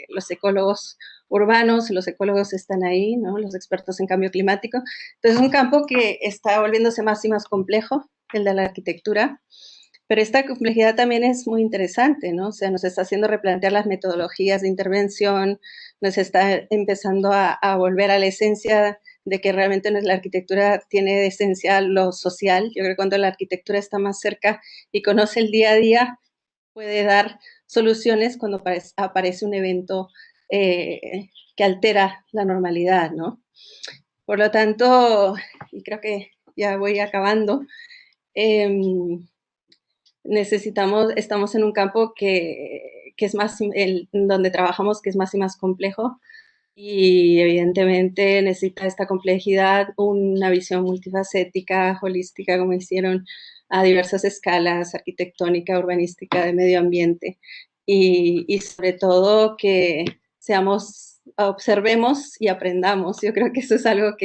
los ecólogos urbanos, los ecólogos están ahí, ¿no? Los expertos en cambio climático. Entonces, es un campo que está volviéndose más y más complejo, el de la arquitectura, pero esta complejidad también es muy interesante, ¿no? O sea, nos está haciendo replantear las metodologías de intervención, nos está empezando a volver a la esencia de que realmente la arquitectura tiene de esencial lo social. Yo creo que cuando la arquitectura está más cerca y conoce el día a día, puede dar soluciones cuando aparece un evento que altera la normalidad, ¿no? Por lo tanto, y creo que ya voy acabando, estamos en un campo que es más, donde trabajamos, que es más y más complejo, y evidentemente necesita esta complejidad una visión multifacética, holística, como hicieron a diversas escalas, arquitectónica, urbanística, de medio ambiente, y sobre todo que observemos y aprendamos. Yo creo que eso es algo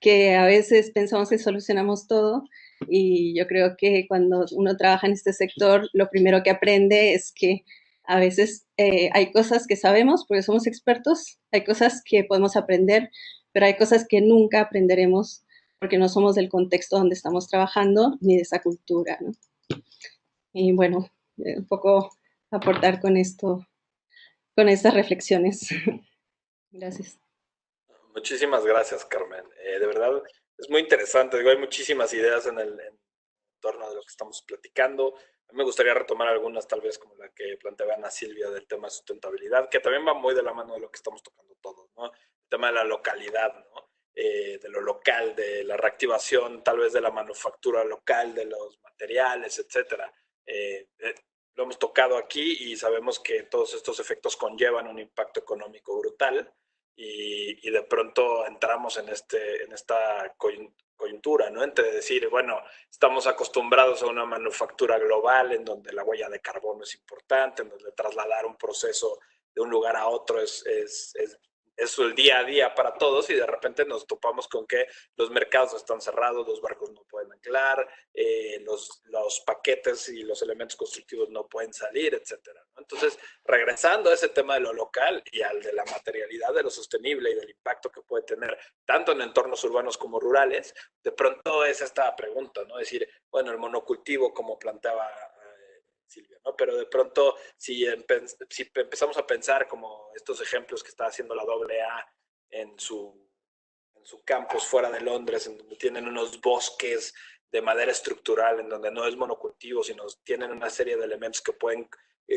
que a veces pensamos que solucionamos todo, Y yo creo que cuando uno trabaja en este sector, lo primero que aprende es que a veces hay cosas que sabemos porque somos expertos, hay cosas que podemos aprender, pero hay cosas que nunca aprenderemos porque no somos del contexto donde estamos trabajando ni de esa cultura, ¿no? Y bueno, un poco aportar con esto, con estas reflexiones. Gracias. Muchísimas gracias, Carmen. De verdad, es muy interesante. Digo, hay muchísimas ideas en torno de lo que estamos platicando. A mí me gustaría retomar algunas, tal vez como la que planteaba Ana Silvia del tema de sustentabilidad, que también va muy de la mano de lo que estamos tocando todos, ¿no? El tema de la localidad, ¿no? De lo local, de la reactivación tal vez de la manufactura local, de los materiales, etcétera. Lo hemos tocado aquí y sabemos que todos estos efectos conllevan un impacto económico brutal y de pronto entramos en esta coyuntura, ¿no? Entre decir, bueno, estamos acostumbrados a una manufactura global en donde la huella de carbono es importante, en donde trasladar un proceso de un lugar a otro es el día a día para todos y de repente nos topamos con que los mercados están cerrados, los barcos no pueden anclar, los paquetes y los elementos constructivos no pueden salir, etcétera, ¿no? Entonces, regresando a ese tema de lo local y al de la materialidad de lo sostenible y del impacto que puede tener tanto en entornos urbanos como rurales, de pronto es esta pregunta, ¿no? Es decir, bueno, el monocultivo, como planteaba Silvia, ¿no? Pero de pronto, si empezamos a pensar como estos ejemplos que está haciendo la AA en su campus fuera de Londres, en donde tienen unos bosques de madera estructural, en donde no es monocultivo, sino tienen una serie de elementos que pueden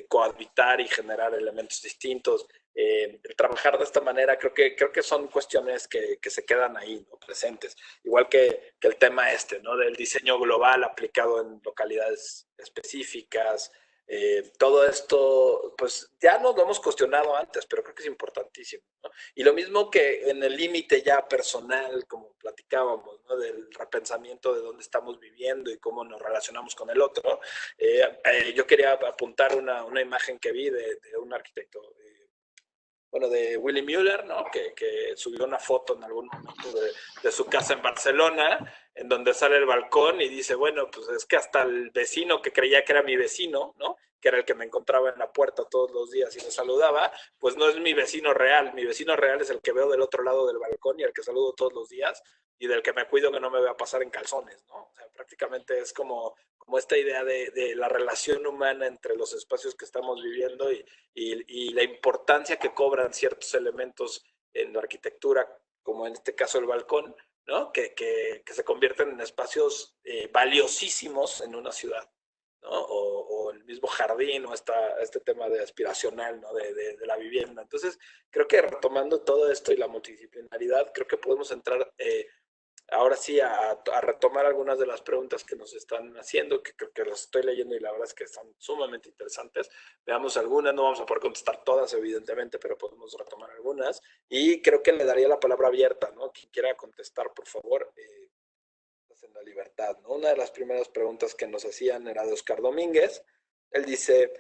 cohabitar y generar elementos distintos. El trabajar de esta manera creo que son cuestiones que se quedan ahí, ¿no? Presentes. Igual que el tema ¿no? Del diseño global aplicado en localidades específicas. Todo esto, pues ya nos lo hemos cuestionado antes, pero creo que es importantísimo, ¿no? Y lo mismo que en el límite ya personal, como platicábamos, ¿no? Del repensamiento de dónde estamos viviendo y cómo nos relacionamos con el otro. Yo quería apuntar una imagen que vi de un arquitecto, bueno, de Willy Müller, ¿no? Que subió una foto en algún momento de su casa en Barcelona, en donde sale el balcón y dice, bueno, pues es que hasta el vecino que creía que era mi vecino, ¿no? Que era el que me encontraba en la puerta todos los días y me saludaba, pues no es mi vecino real es el que veo del otro lado del balcón y el que saludo todos los días y del que me cuido que no me vea pasar en calzones, ¿no? O sea, prácticamente es como esta idea de la relación humana entre los espacios que estamos viviendo y la importancia que cobran ciertos elementos en la arquitectura, como en este caso el balcón, ¿no? Que se convierten en espacios valiosísimos en una ciudad, ¿no? O el mismo jardín o este tema de aspiracional, ¿no? De la vivienda. Entonces, creo que retomando todo esto y la multidisciplinaridad, creo que podemos entrar ahora sí a retomar algunas de las preguntas que nos están haciendo, que creo que las estoy leyendo y la verdad es que están sumamente interesantes. Veamos algunas, no vamos a poder contestar todas, evidentemente, pero podemos retomar algunas. Y creo que le daría la palabra abierta, ¿no? Quien quiera contestar, por favor, en la libertad, ¿no? Una de las primeras preguntas que nos hacían era de Oscar Domínguez. Él dice,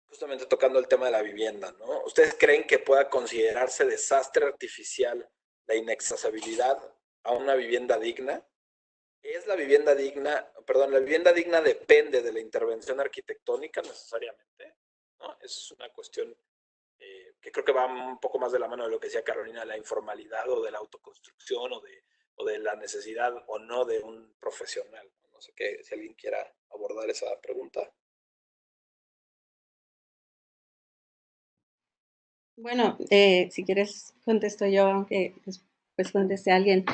justamente tocando el tema de la vivienda, ¿no? ¿Ustedes creen que pueda considerarse desastre artificial la inaccesibilidad a una vivienda digna? ¿Es la vivienda digna, perdón, la vivienda digna depende de la intervención arquitectónica necesariamente? ¿No? Es una cuestión que creo que va un poco más de la mano de lo que decía Carolina, de la informalidad o de la autoconstrucción o de la necesidad o no de un profesional. No sé qué, si alguien quiera abordar esa pregunta. Bueno, si quieres contesto yo, aunque después conteste alguien.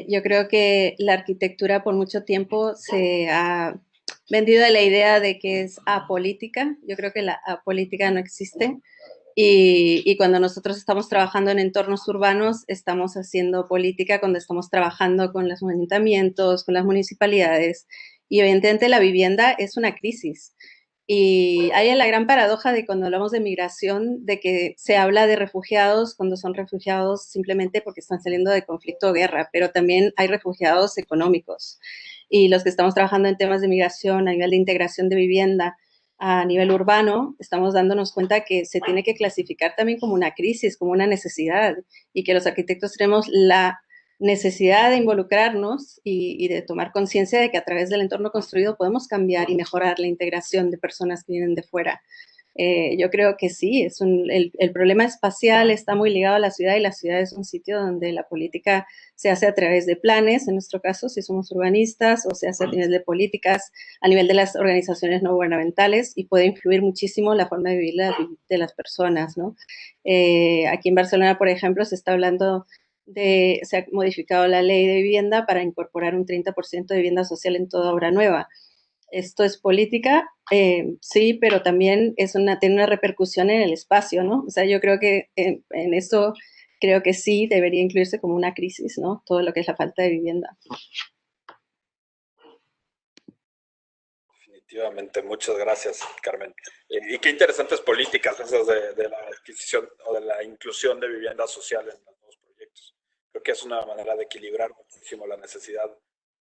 Yo creo que la arquitectura por mucho tiempo se ha vendido la idea de que es apolítica. Yo creo que la apolítica no existe. Y cuando nosotros estamos trabajando en entornos urbanos, estamos haciendo política cuando estamos trabajando con los ayuntamientos, con las municipalidades. Y evidentemente la vivienda es una crisis. Y hay la gran paradoja de cuando hablamos de migración, de que se habla de refugiados cuando son refugiados simplemente porque están saliendo de conflicto o guerra, pero también hay refugiados económicos. Y los que estamos trabajando en temas de migración, a nivel de integración de vivienda, a nivel urbano, estamos dándonos cuenta que se tiene que clasificar también como una crisis, como una necesidad, y que los arquitectos tenemos la necesidad de involucrarnos y de tomar conciencia de que a través del entorno construido podemos cambiar y mejorar la integración de personas que vienen de fuera. Yo creo que sí, el problema espacial está muy ligado a la ciudad y la ciudad es un sitio donde la política se hace a través de planes, en nuestro caso, si somos urbanistas, o se hace a nivel de políticas, a nivel de las organizaciones no gubernamentales y puede influir muchísimo la forma de vivir de las personas, ¿no? Aquí en Barcelona, por ejemplo, se está hablando se ha modificado la ley de vivienda para incorporar un 30% de vivienda social en toda obra nueva. Esto es política, sí, pero también tiene una repercusión en el espacio, ¿no? O sea, yo creo que en eso creo que sí debería incluirse como una crisis, ¿no? Todo lo que es la falta de vivienda. Definitivamente, muchas gracias, Carmen. Y qué interesantes políticas esas de la adquisición o de la inclusión de vivienda social en los nuevos proyectos. Creo que es una manera de equilibrar muchísimo la necesidad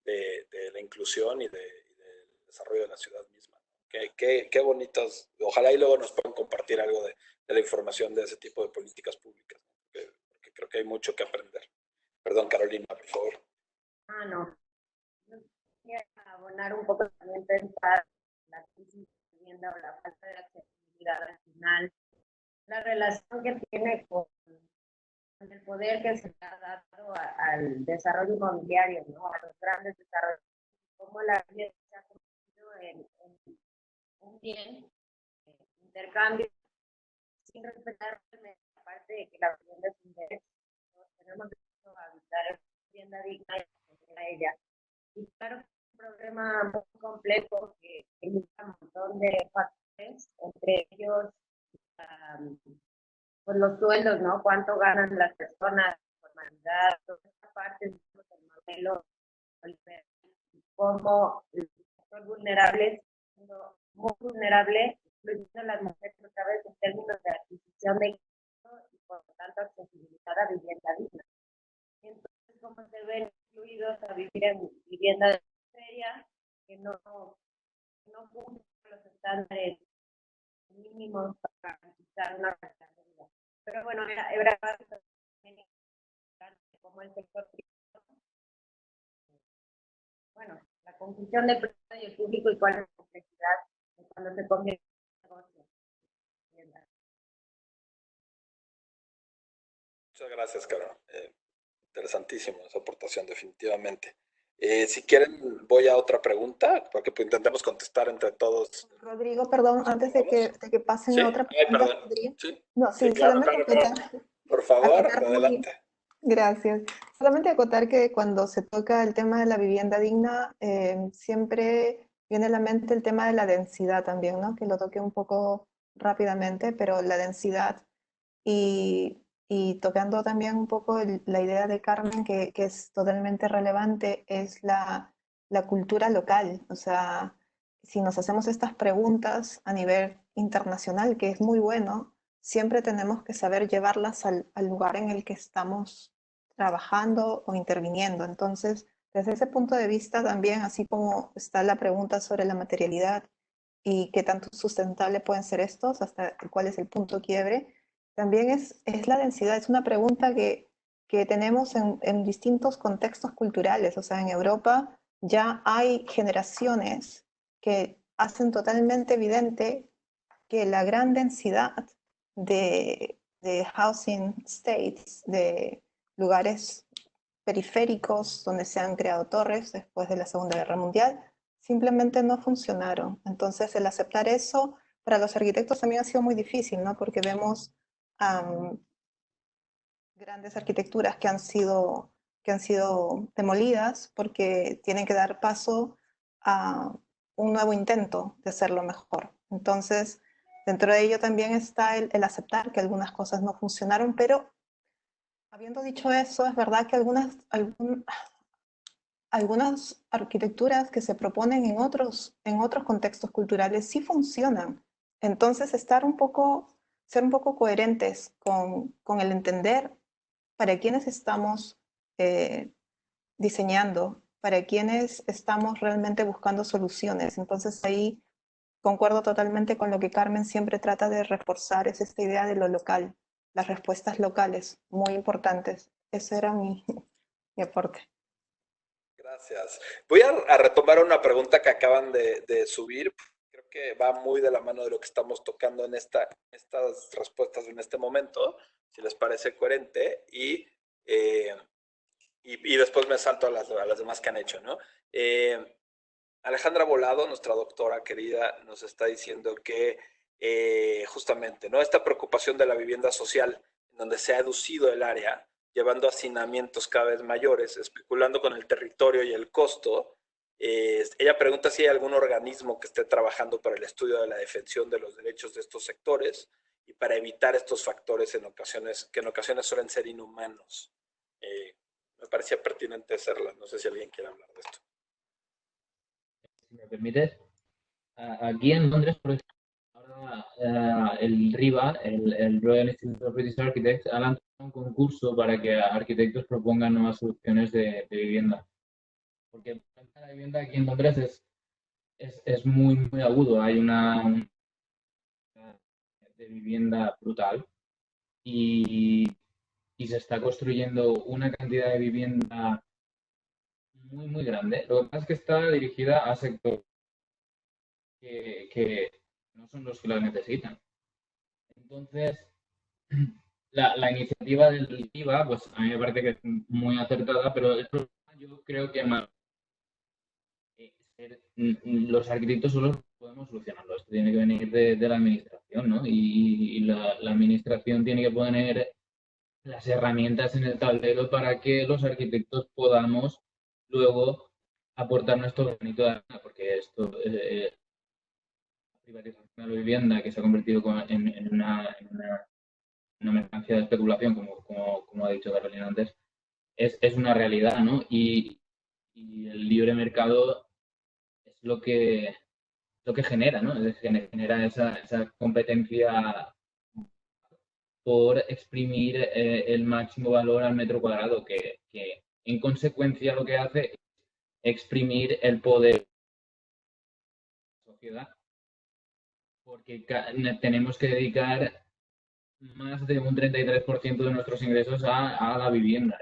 de la inclusión y del desarrollo de la ciudad misma. Qué bonitas. Ojalá y luego nos puedan compartir algo de la información de ese tipo de políticas públicas, porque creo que hay mucho que aprender. Perdón, Carolina, por favor. No. Quería abonar un poco también pensar la crisis de vivienda o la falta de accesibilidad al final, la relación que tiene con el poder que se ha dado al desarrollo inmobiliario, ¿no? A los grandes desarrollos, cómo la vivienda se ha convertido en un bien, intercambio, sin respetar la parte de que la vivienda es un derecho. Tenemos derecho a habitar en una vivienda digna y acceder a ella. Y claro, problema muy complejo que implica un montón de factores, entre ellos pues los sueldos, ¿no? Cuánto ganan las personas, formalidad, toda esta parte del modelo liberal, cómo el sector vulnerable, siendo muy vulnerable, incluyendo las mujeres otra vez en términos de adquisición de ingresos y por lo tanto accesibilidad a vivienda digna. Entonces, cómo se ven incluidos a vivir en vivienda de feria que no cumplen los estándares mínimos para garantizar una calidad de vida. Pero bueno, era como el sector privado, bueno, la conjunción del privado y el público y cuál es la complejidad cuando se convierte en negocio. Muchas gracias, Carol. Interesantísimo esa aportación, definitivamente. Si quieren, voy a otra pregunta, porque pues, intentemos contestar entre todos. Rodrigo, perdón, antes de que pasen ¿Sí? a otra pregunta, Perdón. ¿podría? Sí, No, sí, claro, solamente claro. Por favor, adelante. Gracias. Solamente acotar que cuando se toca el tema de la vivienda digna, siempre viene a la mente el tema de la densidad también, ¿no? Que lo toqué un poco rápidamente, pero la densidad y tocando también un poco la idea de Carmen, que es totalmente relevante, es la cultura local. O sea, si nos hacemos estas preguntas a nivel internacional, que es muy bueno, siempre tenemos que saber llevarlas al lugar en el que estamos trabajando o interviniendo. Entonces, desde ese punto de vista también, así como está la pregunta sobre la materialidad y qué tanto sustentable pueden ser estos, hasta cuál es el punto quiebre, también es la densidad. Es una pregunta que tenemos en distintos contextos culturales. O sea, en Europa ya hay generaciones que hacen totalmente evidente que la gran densidad de housing states, de lugares periféricos donde se han creado torres después de la Segunda Guerra Mundial, simplemente no funcionaron. Entonces, el aceptar eso para los arquitectos también ha sido muy difícil, ¿no? Porque vemos grandes arquitecturas que han sido demolidas porque tienen que dar paso a un nuevo intento de hacerlo mejor. Entonces, dentro de ello también está el aceptar que algunas cosas no funcionaron, pero habiendo dicho eso, es verdad que algunas arquitecturas que se proponen en otros contextos culturales sí funcionan. Entonces, ser un poco coherentes con el entender para quiénes estamos diseñando, para quiénes estamos realmente buscando soluciones. Entonces, ahí concuerdo totalmente con lo que Carmen siempre trata de reforzar, es esta idea de lo local, las respuestas locales, muy importantes. Esa era mi mi aporte. Gracias. Voy a retomar una pregunta que acaban de subir. Creo que va muy de la mano de lo que estamos tocando en estas respuestas en este momento, si les parece coherente, y después me salto a las demás que han hecho, ¿no? Alejandra Volado, nuestra doctora querida, nos está diciendo que justamente, ¿no? Esta preocupación de la vivienda social, en donde se ha reducido el área, llevando a hacinamientos cada vez mayores, especulando con el territorio y el costo. Ella pregunta si hay algún organismo que esté trabajando para el estudio de la defensión de los derechos de estos sectores y para evitar estos factores que en ocasiones suelen ser inhumanos. Me parecía pertinente hacerla. No sé si alguien quiere hablar de esto. Si me permites, aquí en Londres, por ejemplo, ahora el RIBA, el Royal Institute of British Architects, ha lanzado un concurso para que arquitectos propongan nuevas soluciones de vivienda. Porque el problema de la vivienda aquí en Londres es muy, muy agudo. Hay una de vivienda brutal y se está construyendo una cantidad de vivienda muy, muy grande. Lo que pasa es que está dirigida a sectores que no son los que la necesitan. Entonces, la iniciativa del IVA, pues a mí me parece que es muy acertada, pero el problema yo creo que más los arquitectos solo podemos solucionarlo. Esto tiene que venir de la administración, ¿no? Y la administración tiene que poner las herramientas en el tablero para que los arquitectos podamos luego aportar nuestro granito de arena, porque esto, la privatización de la vivienda que se ha convertido en una mercancía de especulación, como ha dicho Carolina antes, es una realidad, ¿no? Y el libre mercado es lo que genera, ¿no? Genera esa competencia por exprimir el máximo valor al metro cuadrado, que en consecuencia lo que hace es exprimir el poder de la sociedad, porque tenemos que dedicar más de un 33% de nuestros ingresos a la vivienda.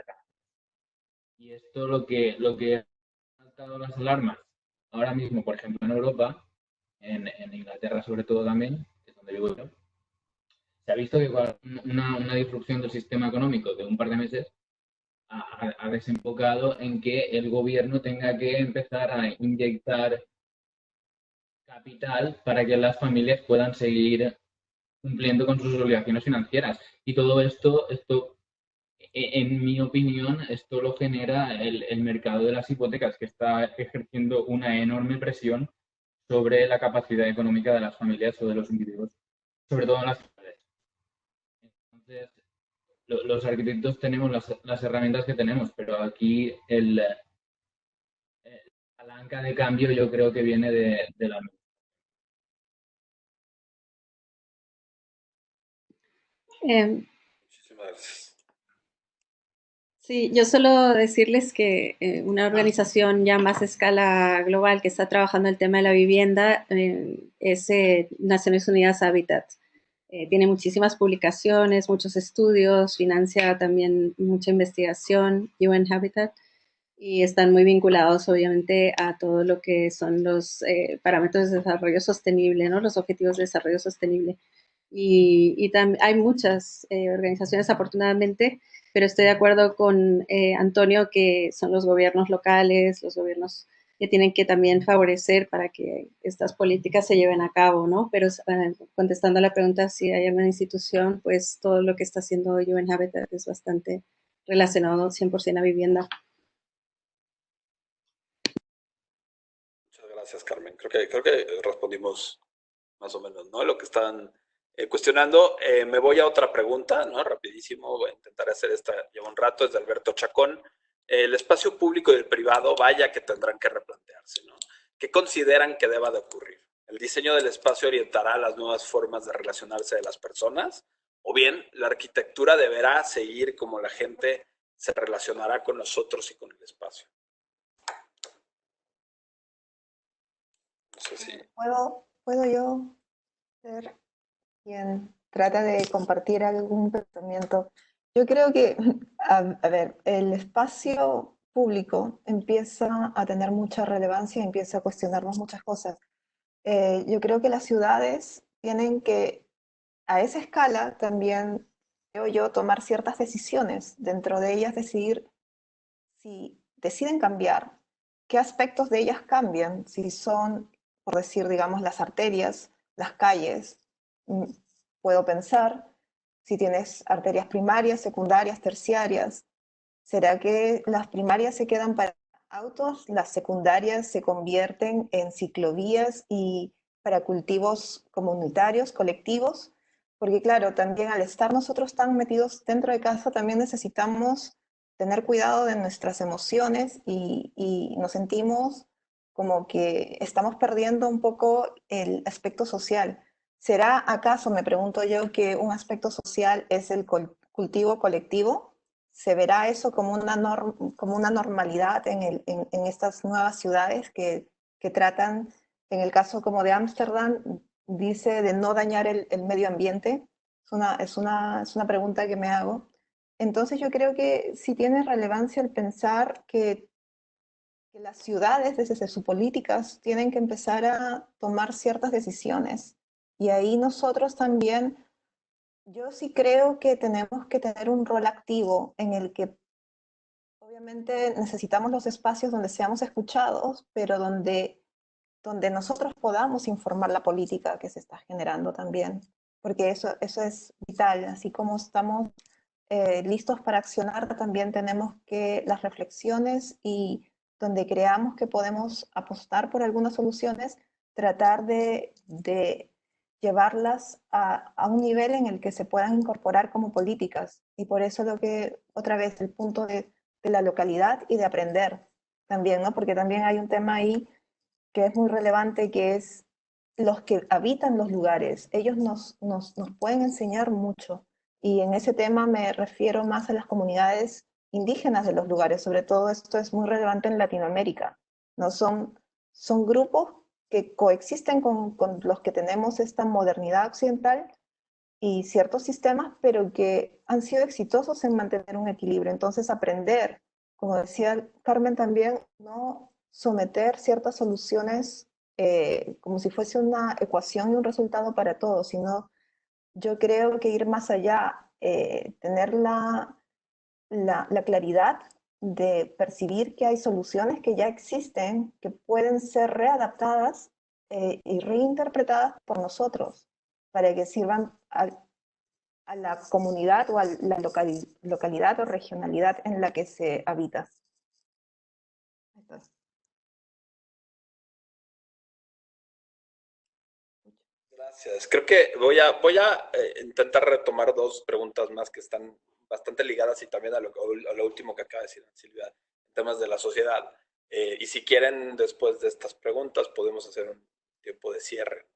Y esto lo que ha saltado las alarmas ahora mismo, por ejemplo, en Europa, en Inglaterra sobre todo también, que es donde vivo yo, se ha visto que una disrupción del sistema económico de un par de meses ha desembocado en que el gobierno tenga que empezar a inyectar capital para que las familias puedan seguir cumpliendo con sus obligaciones financieras. Y todo esto, en mi opinión, esto lo genera el mercado de las hipotecas, que está ejerciendo una enorme presión sobre la capacidad económica de las familias o de los individuos, sobre todo en las ciudades. Entonces, los arquitectos tenemos las herramientas que tenemos, pero aquí la palanca de cambio yo creo que viene de la... Muchísimas gracias. Sí, yo solo decirles que una organización ya más a escala global que está trabajando el tema de la vivienda es Naciones Unidas Habitat. Tiene muchísimas publicaciones, muchos estudios, financia también mucha investigación, UN Habitat, y están muy vinculados obviamente a todo lo que son los parámetros de desarrollo sostenible, ¿no? Los objetivos de desarrollo sostenible. Y hay muchas organizaciones afortunadamente, pero estoy de acuerdo con Antonio que son los gobiernos locales, los gobiernos que tienen que también favorecer para que estas políticas se lleven a cabo, ¿no? Pero contestando a la pregunta si hay alguna institución, pues todo lo que está haciendo UN Habitat es bastante relacionado 100% a vivienda. Muchas gracias, Carmen. Creo que respondimos más o menos, ¿no? Lo que están cuestionando. Me voy a otra pregunta, ¿no? Rapidísimo, voy a intentar hacer esta, lleva un rato, es de Alberto Chacón. El espacio público y el privado, vaya que tendrán que replantearse, ¿no? ¿Qué consideran que deba de ocurrir? ¿El diseño del espacio orientará las nuevas formas de relacionarse de las personas? ¿O bien la arquitectura deberá seguir como la gente se relacionará con nosotros y con el espacio? No sé si... ¿Puedo yo ser quien trata de compartir algún pensamiento? Yo creo que, a ver, el espacio público empieza a tener mucha relevancia, empieza a cuestionarnos muchas cosas. Yo creo que las ciudades tienen que, a esa escala, también, creo yo, tomar ciertas decisiones. Dentro de ellas decidir si deciden cambiar, qué aspectos de ellas cambian, si son, por decir, digamos, las arterias, las calles. Puedo pensar si tienes arterias primarias, secundarias, terciarias. ¿Será que las primarias se quedan para autos, las secundarias se convierten en ciclovías y para cultivos comunitarios, colectivos? Porque claro, también al estar nosotros tan metidos dentro de casa, también necesitamos tener cuidado de nuestras emociones y nos sentimos como que estamos perdiendo un poco el aspecto social. ¿Será acaso, me pregunto yo, que un aspecto social es el cultivo colectivo? ¿Se verá eso como como una normalidad en estas nuevas ciudades que tratan, en el caso como de Ámsterdam, dice de no dañar el medio ambiente? Es una pregunta que me hago. Entonces yo creo que sí tiene relevancia el pensar que las ciudades, desde sus políticas, tienen que empezar a tomar ciertas decisiones. Y ahí nosotros también, yo sí creo que tenemos que tener un rol activo en el que obviamente necesitamos los espacios donde seamos escuchados, pero donde nosotros podamos informar la política que se está generando también, porque eso es vital. Así como estamos listos para accionar, también tenemos que las reflexiones y donde creamos que podemos apostar por algunas soluciones, tratar de llevarlas a un nivel en el que se puedan incorporar como políticas. Y por eso lo que, otra vez, el punto de la localidad y de aprender también, ¿no? Porque también hay un tema ahí que es muy relevante, que es los que habitan los lugares. Ellos nos pueden enseñar mucho. Y en ese tema me refiero más a las comunidades indígenas de los lugares. Sobre todo esto es muy relevante en Latinoamérica, ¿no? Son grupos que coexisten con los que tenemos esta modernidad occidental y ciertos sistemas, pero que han sido exitosos en mantener un equilibrio. Entonces, aprender, como decía Carmen también, no someter ciertas soluciones como si fuese una ecuación y un resultado para todos, sino yo creo que ir más allá, tener la claridad de percibir que hay soluciones que ya existen, que pueden ser readaptadas y reinterpretadas por nosotros para que sirvan a la comunidad o a la localidad o regionalidad en la que se habita. Gracias. Creo que voy a intentar retomar dos preguntas más que están bastante ligadas y también a lo último que acaba de decir Silvia, en temas de la sociedad. Y si quieren, después de estas preguntas, podemos hacer un tiempo de cierre.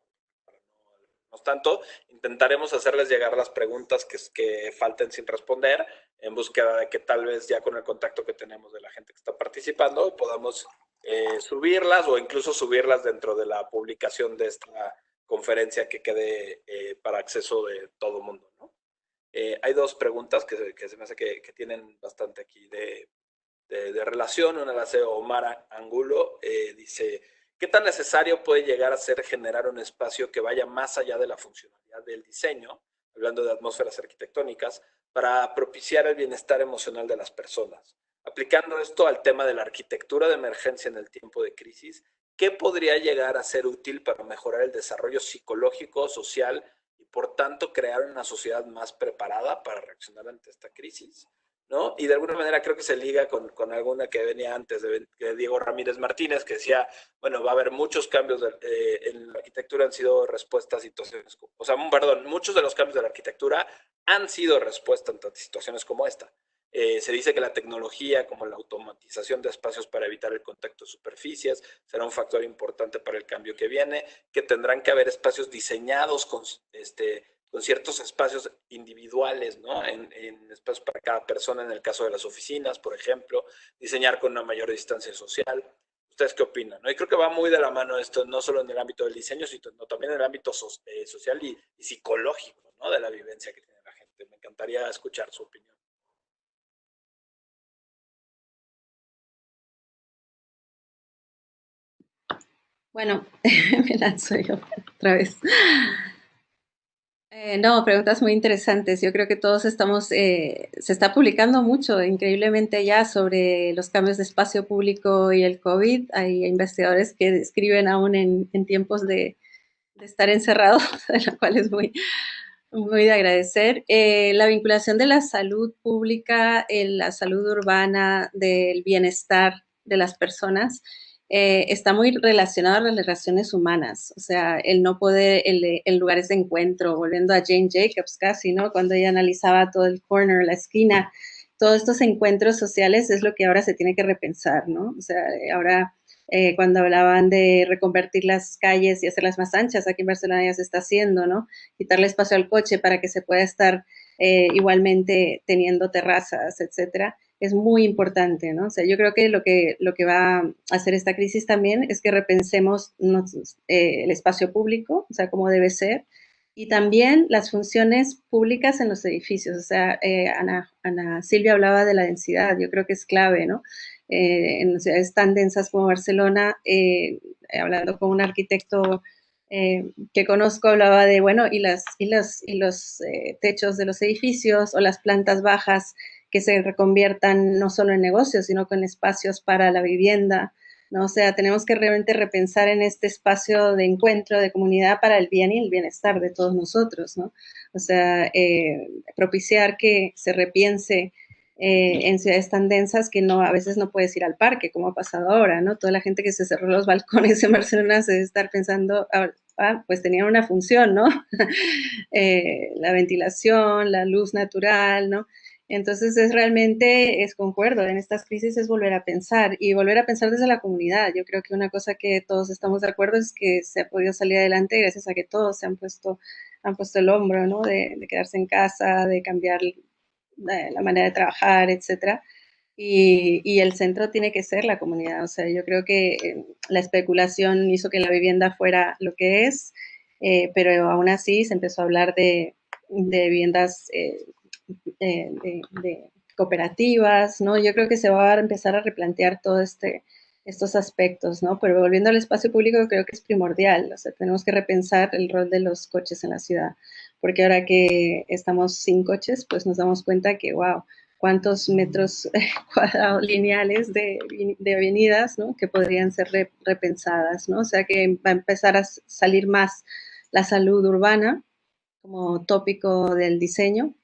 No tanto, intentaremos hacerles llegar las preguntas que falten sin responder, en búsqueda de que tal vez ya con el contacto que tenemos de la gente que está participando podamos subirlas o incluso subirlas dentro de la publicación de esta conferencia que quede para acceso de todo el mundo, ¿no? Hay dos preguntas que se me hace que tienen bastante aquí de relación. Una la hace Omar Angulo, dice, ¿qué tan necesario puede llegar a ser generar un espacio que vaya más allá de la funcionalidad del diseño, hablando de atmósferas arquitectónicas, para propiciar el bienestar emocional de las personas? Aplicando esto al tema de la arquitectura de emergencia en el tiempo de crisis, ¿qué podría llegar a ser útil para mejorar el desarrollo psicológico, social y por tanto crear una sociedad más preparada para reaccionar ante esta crisis? ¿No? Y de alguna manera creo que se liga con alguna que venía antes de Diego Ramírez Martínez, que decía, bueno, va a haber muchos cambios en la arquitectura, han sido respuestas a situaciones, o sea, perdón, muchos de los cambios de la arquitectura han sido respuesta ante situaciones como esta. Se dice que la tecnología, como la automatización de espacios para evitar el contacto de superficies, será un factor importante para el cambio que viene, que tendrán que haber espacios diseñados con ciertos espacios individuales, ¿no? En espacios para cada persona, en el caso de las oficinas, por ejemplo, diseñar con una mayor distancia social. ¿Ustedes qué opinan? ¿No? Y creo que va muy de la mano esto, no solo en el ámbito del diseño, sino también en el ámbito social y psicológico, ¿no? De la vivencia que tiene la gente. Me encantaría escuchar su opinión. Bueno, me lanzo yo otra vez. No, preguntas muy interesantes. Yo creo que todos estamos, se está publicando mucho, increíblemente ya, sobre los cambios de espacio público y el COVID. Hay investigadores que escriben aún en tiempos de estar encerrados, lo cual es muy de agradecer. La vinculación de la salud pública, la salud urbana, del bienestar de las personas, está muy relacionado a las relaciones humanas. O sea, el no poder, el lugares de encuentro, volviendo a Jane Jacobs casi, ¿no? Cuando ella analizaba todo el corner, la esquina, todos estos encuentros sociales es lo que ahora se tiene que repensar, ¿no? O sea, ahora cuando hablaban de reconvertir las calles y hacerlas más anchas, aquí en Barcelona ya se está haciendo, ¿no? Quitarle espacio al coche para que se pueda estar igualmente teniendo terrazas, etcétera, es muy importante, ¿no? O sea, yo creo que lo que va a hacer esta crisis también es que repensemos el espacio público, o sea, cómo debe ser, y también las funciones públicas en los edificios. O sea, Ana Silvia hablaba de la densidad, yo creo que es clave, ¿no? En ciudades tan densas como Barcelona, hablando con un arquitecto que conozco, hablaba de, bueno, y los techos de los edificios o las plantas bajas que se reconviertan no solo en negocios, sino con espacios para la vivienda, ¿no? O sea, tenemos que realmente repensar en este espacio de encuentro, de comunidad para el bien y el bienestar de todos nosotros, ¿no? O sea, propiciar que se repiense en ciudades tan densas que no, a veces no puedes ir al parque, como ha pasado ahora, ¿no? Toda la gente que se cerró los balcones en Barcelona se debe estar pensando, pues tenían una función, ¿no? La ventilación, la luz natural, ¿no? Entonces es realmente, es concuerdo, en estas crisis es volver a pensar y volver a pensar desde la comunidad. Yo creo que una cosa que todos estamos de acuerdo es que se ha podido salir adelante gracias a que todos han puesto el hombro, ¿no? De quedarse en casa, de cambiar la manera de trabajar, etcétera. Y el centro tiene que ser la comunidad. O sea, yo creo que la especulación hizo que la vivienda fuera lo que es, pero aún así se empezó a hablar de viviendas de cooperativas, ¿no? Yo creo que se va a empezar a replantear todo estos aspectos, ¿no? Pero volviendo al espacio público, creo que es primordial. O sea, tenemos que repensar el rol de los coches en la ciudad, porque ahora que estamos sin coches, pues nos damos cuenta que, wow, cuántos metros cuadrados lineales de avenidas, ¿no? Que podrían ser repensadas, ¿no? O sea, que va a empezar a salir más la salud urbana como tópico del diseño,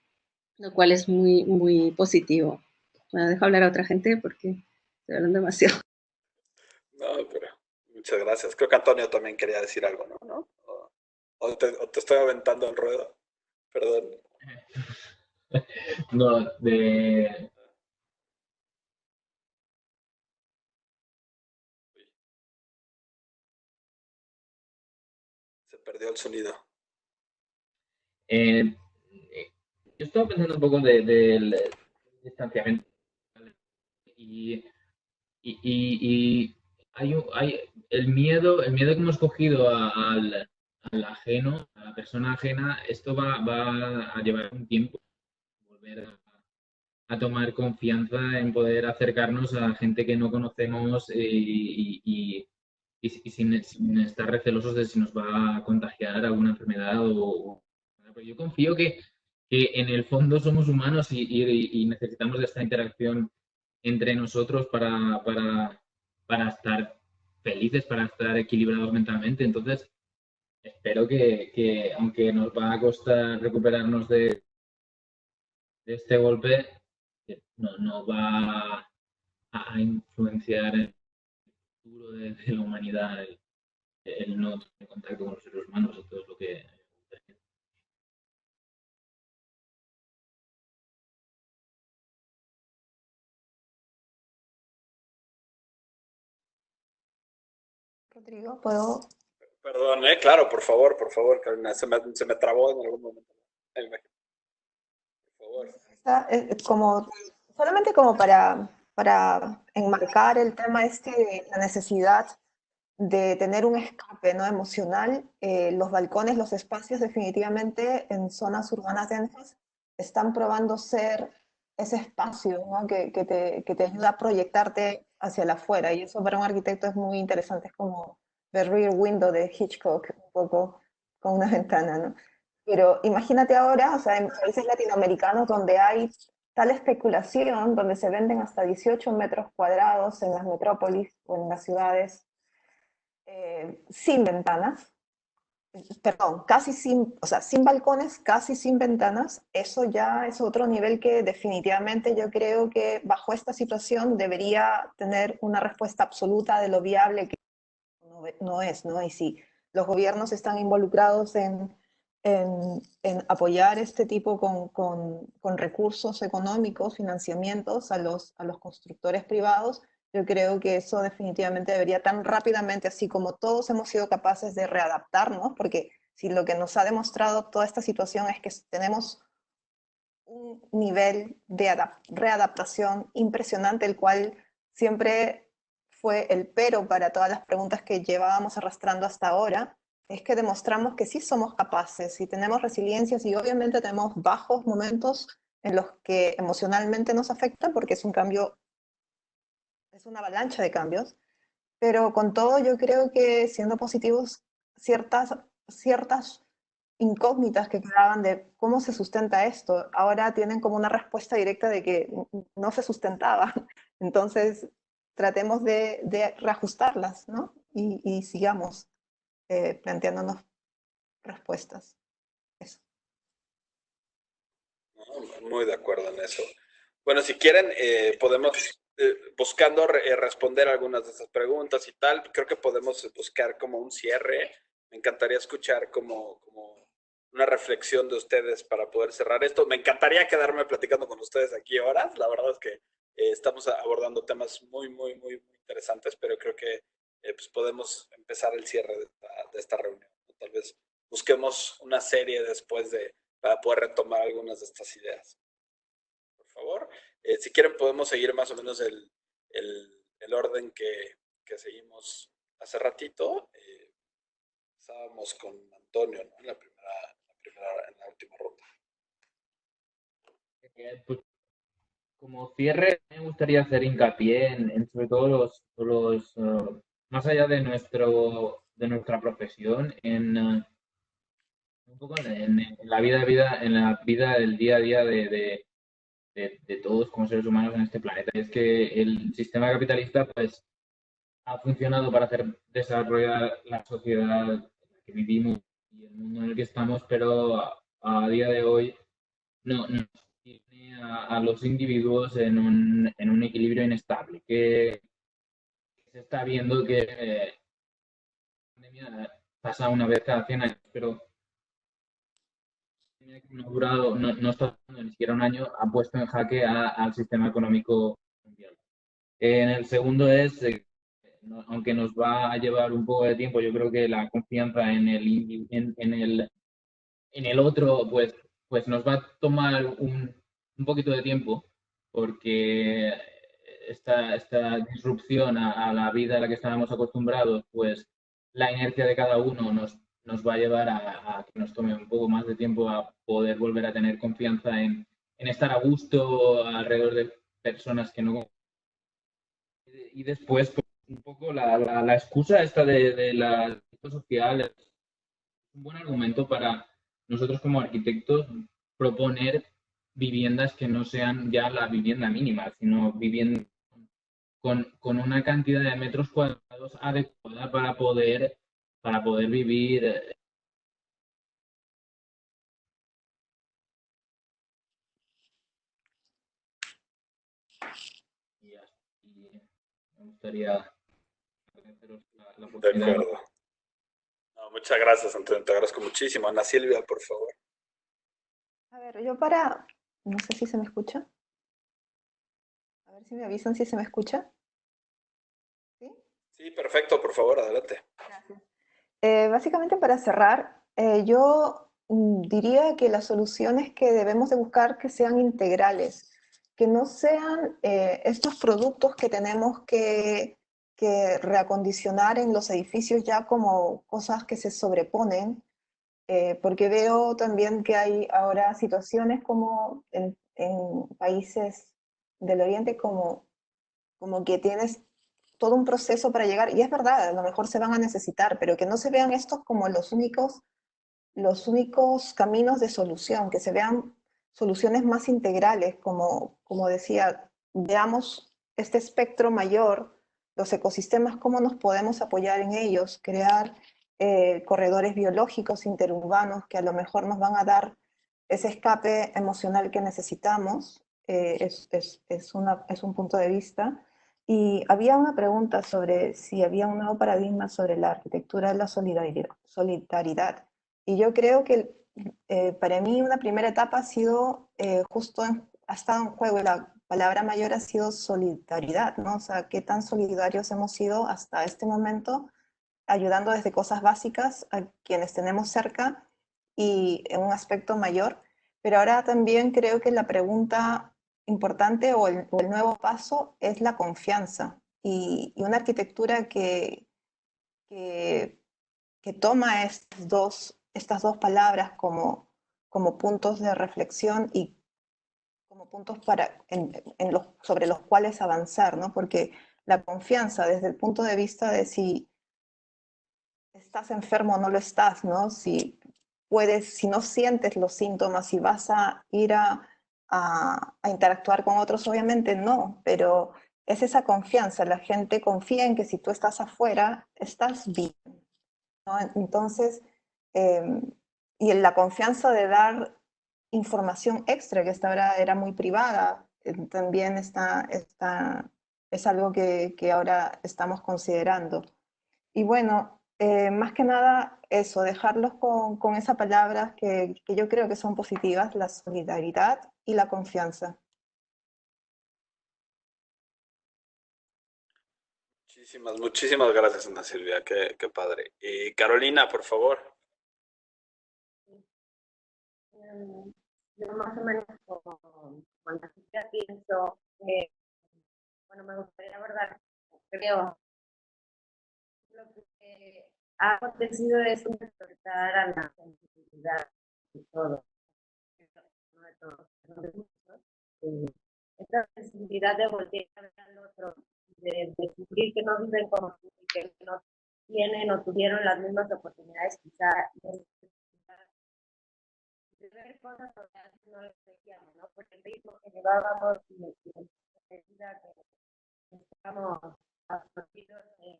lo cual es muy positivo. Bueno, dejo hablar a otra gente porque estoy hablando demasiado. No, pero muchas gracias. Creo que Antonio también quería decir algo, ¿no? ¿No? O te estoy aventando el ruedo. Perdón. No, de... Se perdió el sonido. eh, yo estaba pensando un poco del distanciamiento y, y hay el miedo que hemos cogido al ajeno, a la persona ajena, esto va a llevar un tiempo volver a tomar confianza en poder acercarnos a gente que no conocemos y sin estar recelosos de si nos va a contagiar alguna enfermedad pero yo confío que en el fondo somos humanos y necesitamos de esta interacción entre nosotros para estar felices, para estar equilibrados mentalmente. Entonces, espero que aunque nos va a costar recuperarnos de este golpe, no va a influenciar el futuro de la humanidad el no tener contacto con los seres humanos. Esto es lo que... Rodrigo, ¿puedo? Perdón, claro, por favor, Carolina. Se me trabó en algún momento. Por favor. Como, solamente como para enmarcar el tema este de la necesidad de tener un escape, ¿no? Emocional, los balcones, los espacios definitivamente en zonas urbanas densas están probando ser ese espacio, ¿no? que te ayuda a proyectarte hacia el afuera y eso para un arquitecto es muy interesante, es como The Rear Window de Hitchcock, un poco con una ventana, ¿no? Pero imagínate ahora, o sea, en países latinoamericanos donde hay tal especulación, donde se venden hasta 18 metros cuadrados en las metrópolis o en las ciudades, sin ventanas, perdón, casi sin, o sea, sin balcones, casi sin ventanas, eso ya es otro nivel que definitivamente yo creo que bajo esta situación debería tener una respuesta absoluta de lo viable que no es, ¿no? Y si los gobiernos están involucrados en apoyar este tipo con recursos económicos, financiamientos a los constructores privados, yo creo que eso definitivamente debería tan rápidamente, así como todos hemos sido capaces de readaptarnos, porque si lo que nos ha demostrado toda esta situación es que tenemos un nivel de readaptación impresionante, el cual siempre fue el pero para todas las preguntas que llevábamos arrastrando hasta ahora, es que demostramos que sí somos capaces y tenemos resiliencias y obviamente tenemos bajos momentos en los que emocionalmente nos afecta porque es un cambio, es una avalancha de cambios, pero con todo yo creo que siendo positivos, ciertas incógnitas que quedaban de cómo se sustenta esto, ahora tienen como una respuesta directa de que no se sustentaba. Entonces, tratemos de reajustarlas, ¿no? Y sigamos planteándonos respuestas. Eso. No, muy de acuerdo en eso. Bueno, si quieren, podemos, buscando responder algunas de esas preguntas y tal, creo que podemos buscar como un cierre. Me encantaría escuchar como una reflexión de ustedes para poder cerrar esto. Me encantaría quedarme platicando con ustedes aquí horas. La verdad es que estamos abordando temas muy, muy, muy, muy interesantes, pero creo que pues podemos empezar el cierre de esta reunión. Tal vez busquemos una serie después para poder retomar algunas de estas ideas. Por favor, si quieren podemos seguir más o menos el orden que seguimos hace ratito. Estábamos con Antonio, ¿no? En la última ronda. Pues, como cierre, me gustaría hacer hincapié en sobre todo más allá de nuestra profesión, un poco en la vida del día a día de todos como seres humanos en este planeta. Y es que el sistema capitalista pues ha funcionado para hacer desarrollar la sociedad en la que vivimos y el mundo en el que estamos, pero a día de hoy no tiene a los individuos en un equilibrio inestable, que se está viendo que la pandemia pasa una vez cada 100 años, pero no ha durado, no está durando ni siquiera un año, ha puesto en jaque al sistema económico mundial. En el segundo es, aunque nos va a llevar un poco de tiempo, yo creo que la confianza en el otro, pues nos va a tomar un poquito de tiempo, porque esta disrupción a la vida a la que estábamos acostumbrados, pues la inercia de cada uno nos va a llevar a que nos tome un poco más de tiempo a poder volver a tener confianza en estar a gusto alrededor de personas que no. Y después, pues, un poco la excusa esta de la social es un buen argumento para nosotros como arquitectos proponer viviendas que no sean ya la vivienda mínima, sino viviendas con una cantidad de metros cuadrados adecuada para poder vivir. Y me gustaría agradeceros la De oportunidad. acuerdo. No, muchas gracias, Antonio. Te agradezco muchísimo. Ana Silvia, por favor. A ver, no sé si se me escucha. A ver si me avisan si se me escucha. ¿Sí? Sí, perfecto, por favor, adelante. Gracias. Básicamente para cerrar, yo diría que las soluciones que debemos de buscar que sean integrales, que no sean estos productos que tenemos que reacondicionar en los edificios ya como cosas que se sobreponen, porque veo también que hay ahora situaciones como en países del Oriente como que tienes todo un proceso para llegar, y es verdad, a lo mejor se van a necesitar, pero que no se vean estos como los únicos caminos de solución, que se vean soluciones más integrales, como decía, veamos este espectro mayor, los ecosistemas, cómo nos podemos apoyar en ellos, crear corredores biológicos interurbanos que a lo mejor nos van a dar ese escape emocional que necesitamos, es un punto de vista. Y había una pregunta sobre si había un nuevo paradigma sobre la arquitectura de la solidaridad. Y yo creo que para mí una primera etapa ha sido ha estado en juego, y la palabra mayor ha sido solidaridad, ¿no? O sea, qué tan solidarios hemos sido hasta este momento, ayudando desde cosas básicas a quienes tenemos cerca y en un aspecto mayor. Pero ahora también creo que la pregunta importante o el nuevo paso es la confianza y una arquitectura que, que toma estas dos palabras como puntos de reflexión y como puntos sobre los cuales avanzar, ¿no? Porque la confianza desde el punto de vista de si estás enfermo o no lo estás, ¿no? Si no sientes los síntomas, si vas a ir a interactuar con otros, obviamente no, pero es esa confianza, la gente confía en que si tú estás afuera, estás bien, ¿no? Entonces, eh, y en la confianza de dar información extra, que hasta ahora era muy privada, también es algo que ahora estamos considerando. Y bueno, más que nada eso, dejarlos con esas palabras que yo creo que son positivas, la solidaridad y la confianza. Muchísimas gracias, Ana Silvia, qué padre. Y Carolina, por favor. Yo más o menos cuando ya pienso que, bueno, me gustaría abordar, creo, lo que ha acontecido es un despertar a la sensibilidad de todo, no de todos, sino de muchos. Esta sensibilidad de voltear a ver al otro, de descubrir que no viven como tú y que no tienen o tuvieron las mismas oportunidades, quizá de ver cosas donde antes no les decíamos, ¿no? Porque el ritmo que llevábamos y la vida que estábamos absorbidos en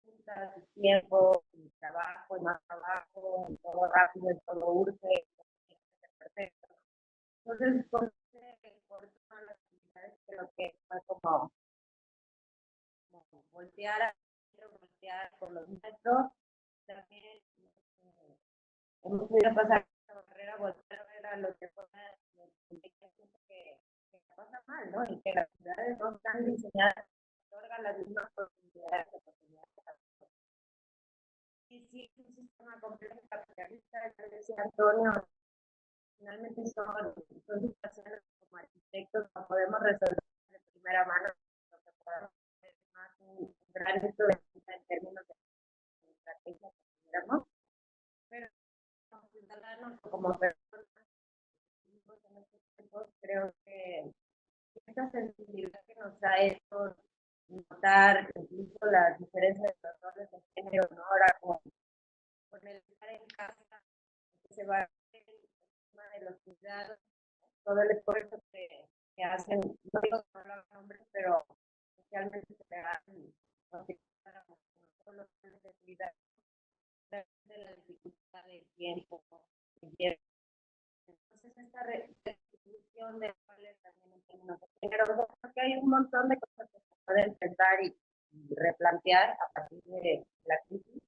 juntas, y tiempo, y trabajo, y más trabajo, y todo rápido, y todo urge, y todo tiene que ser perfecto. Entonces, con ese corto las actividades, creo que fue como voltear por los metros. También hemos podido pasar esta barrera, voltear a ver a los que fueran que pasa mal, ¿no? Y que las ciudades no están diseñadas, otorgan las mismas oportunidades. Y sí, es un sistema complejo capitalista, ya decía Antonio, finalmente son situaciones como arquitectos no podemos resolver de primera mano, lo que podemos hacer más un gran reto en términos de estrategia que tuviéramos, pero como ciudadanos o como personas en estos tiempos, creo que esta sensibilidad que nos da esto, notar incluso las diferencias de los roles de género, ¿no? Ahora con el estar en casa, que se va a ver el tema de los cuidados, todo el esfuerzo que hacen, no digo que no lo hagan hombres, pero especialmente se hacen todos los planes de cuidado, de la dificultad del tiempo, entonces esta restitución de roles también en términos de género, creo que hay un montón de cosas que se pueden pensar y replantear a partir de la crisis,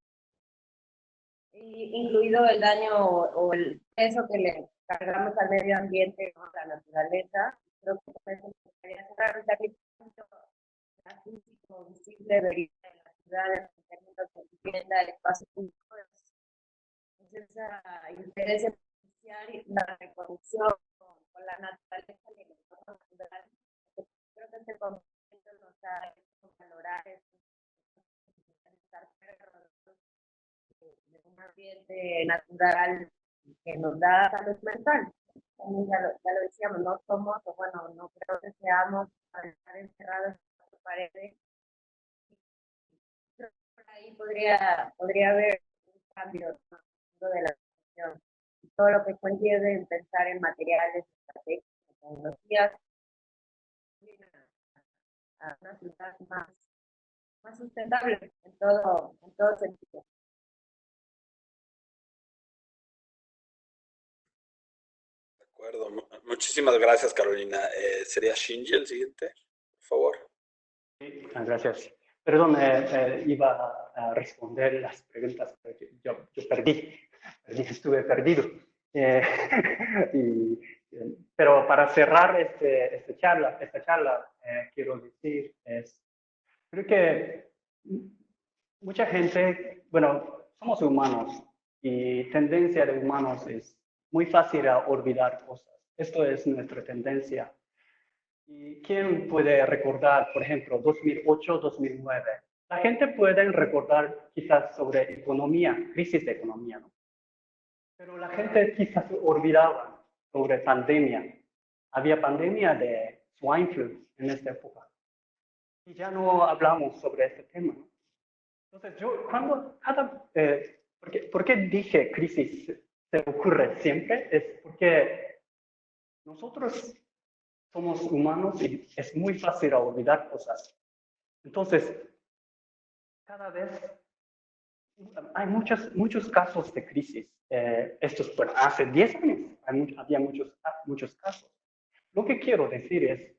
incluido el daño o el peso que le cargamos al medio ambiente, ¿no? A la naturaleza. Creo que con eso me gustaría cerrar, ya que la físico visible de las ciudades en términos de vivienda, el espacio público, es ese interés en propiciar la reconexión con la naturaleza y el entorno natural. Creo que este concepto nos ha hecho valorar estar de un ambiente natural que nos da salud mental. También ya lo decíamos, no somos, o bueno, no creo que seamos al estar encerrados en cuatro paredes, podría haber un cambio de la educación. Todo lo que conlleve en pensar en materiales, estrategias, tecnologías, a una ciudad más sustentable en todo sentido. De acuerdo. Muchísimas gracias, Carolina. ¿Sería Shinji el siguiente? Por favor. Sí, gracias. Perdón, iba a responder las preguntas, pero yo perdí, estuve perdido. Pero para cerrar esta charla quiero decir, creo que mucha gente, bueno, somos humanos y tendencia de humanos es muy fácil a olvidar cosas. Esto es nuestra tendencia. ¿Y quién puede recordar, por ejemplo, 2008, 2009? La gente puede recordar quizás sobre economía, crisis de economía, ¿no? Pero la gente quizás olvidaba sobre pandemia. Había pandemia de swine flu en esta época. Y ya no hablamos sobre este tema, ¿no? Entonces, ¿por qué dije crisis se ocurre siempre? Es porque nosotros somos humanos y es muy fácil olvidar cosas. Entonces, cada vez hay muchos casos de crisis. Bueno, hace 10 años había muchos casos. Lo que quiero decir es,